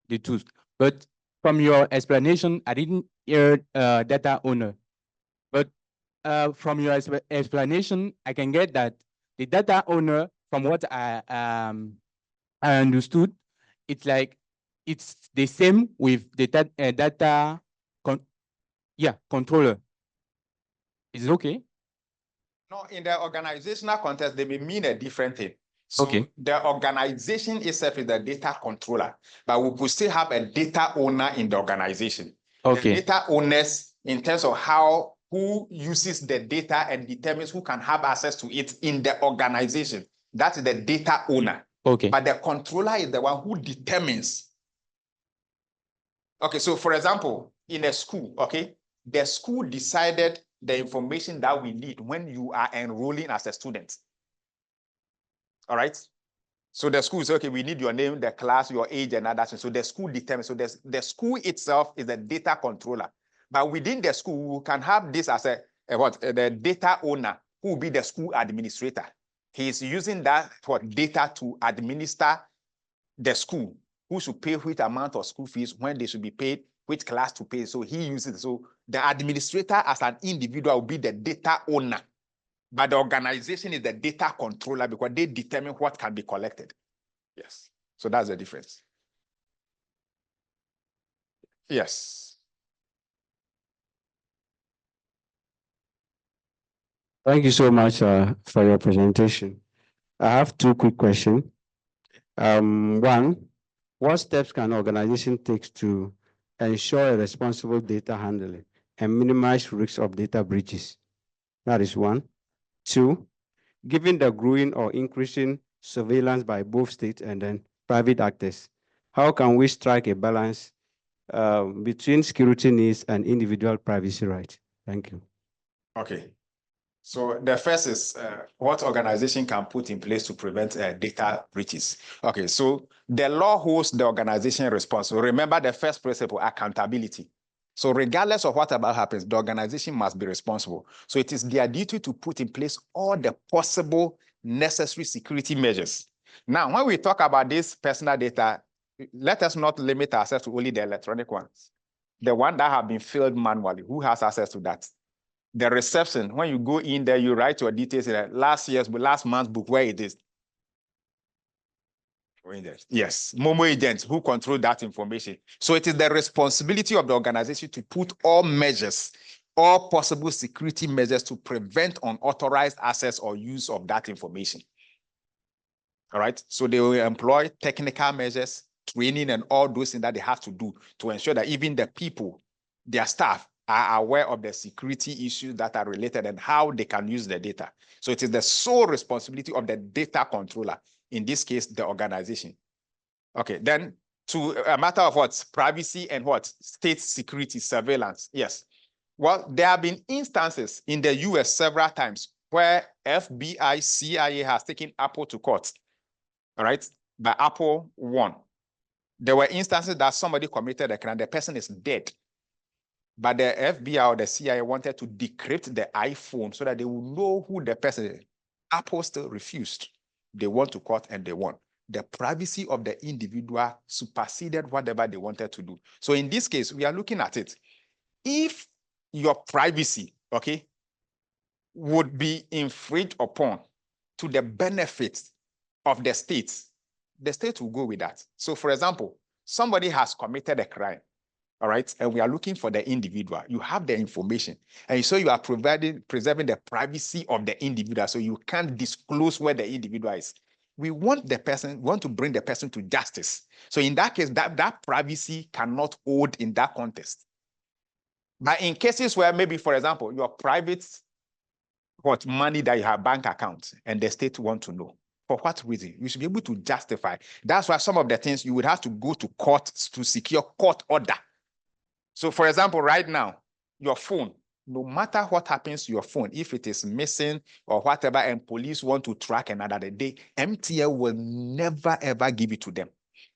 the two. But from your explanation, I didn't hear data owner. But from your explanation, I can get that the data owner, from what I understood, it's like it's the same with the data controller. Is it okay? No, in the organizational context, they may mean a different thing. So okay. The organization itself is the data controller, but we could still have a data owner in the organization. Okay. The data owners, in terms of who uses the data and determines who can have access to it in the organization. That is the data owner. Okay. But the controller is the one who determines. Okay, so for example, in a school, okay, the school decided the information that we need when you are enrolling as a student. All right. So the school says, okay, we need your name, the class, your age, and other things. So the school determines. So the school itself is the data controller. But within the school, we can have this as the data owner, who will be the school administrator. He is using that data to administer the school, who should pay which amount of school fees, when they should be paid, which class to pay. So he uses it. So the administrator as an individual will be the data owner. But the organization is the data controller because they determine what can be collected. Yes. So that's the difference. Yes. Thank you so much for your presentation. I have 2 quick questions. One, what steps can organization take to ensure a responsible data handling and minimize risks of data breaches? That is one. 2, given the growing or increasing surveillance by both state and then private actors, how can we strike a balance between security needs and individual privacy rights? Thank you. Okay. So the first is what organization can put in place to prevent data breaches. Okay, so the law holds the organization responsible. Remember the first principle, accountability. So regardless of whatever happens, the organization must be responsible. So it is their duty to put in place all the possible necessary security measures. Now, when we talk about this personal data, let us not limit ourselves to only the electronic ones. The one that have been filled manually, who has access to that? The reception, when you go in there, you write your details in last month's book, where it is. Yes, Momo agents who control that information. So it is the responsibility of the organization to put all measures, all possible security measures to prevent unauthorized access or use of that information. All right, so they will employ technical measures, training, and all those things that they have to do to ensure that even the people, their staff, are aware of the security issues that are related and how they can use the data. So it is the sole responsibility of the data controller, in this case, the organization. Okay, then to a matter of what? Privacy and what? State security surveillance. Yes. Well, there have been instances in the US several times where FBI, CIA has taken Apple to court. All right, but Apple won. There were instances that somebody committed a crime, the person is dead. But the FBI or the CIA wanted to decrypt the iPhone so that they would know who the person is. Apple still refused. They went to court and they won. The privacy of the individual superseded whatever they wanted to do. So in this case, we are looking at it. If your privacy, okay, would be infringed upon to the benefit of the state will go with that. So for example, somebody has committed a crime. All right, and we are looking for the individual. You have the information, and so you are preserving the privacy of the individual, so you can't disclose where the individual is. We want to bring the person to justice. So in that case, that privacy cannot hold in that context. But in cases where maybe, for example, your private money that you have bank account and the state want to know, for what reason? You should be able to justify. That's why some of the things you would have to go to court to secure court order. So for example, right now, your phone, no matter what happens to your phone, if it is missing or whatever, and police want to track another day, MTL will never, ever give it to them.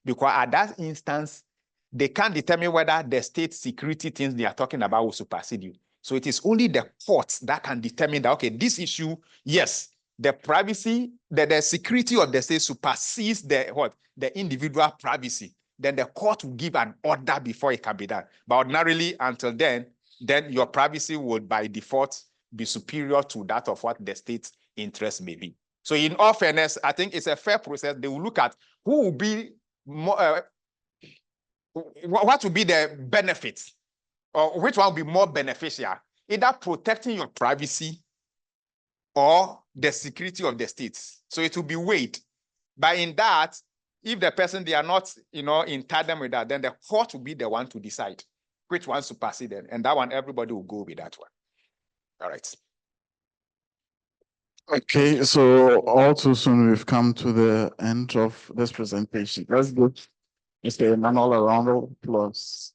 Because at that instance, they can't determine whether the state security things they are talking about will supersede you. So it is only the courts that can determine that, okay, this issue, yes, the privacy, the security of the state supersedes the individual privacy. Then the court will give an order before it can be done. But ordinarily, until then your privacy would by default be superior to that of what the state's interest may be. So in all fairness, I think it's a fair process. They will look at who will be more, what will be the benefits, or which one will be more beneficial, either protecting your privacy or the security of the states. So it will be weighed. But in that, if the person, they are not, in tandem with that, then the court will be the one to decide which one superseded. And that one, everybody will go with that one. All right. Okay, so all too soon we've come to the end of this presentation. Let's give Mr. Emmanuel a round of applause.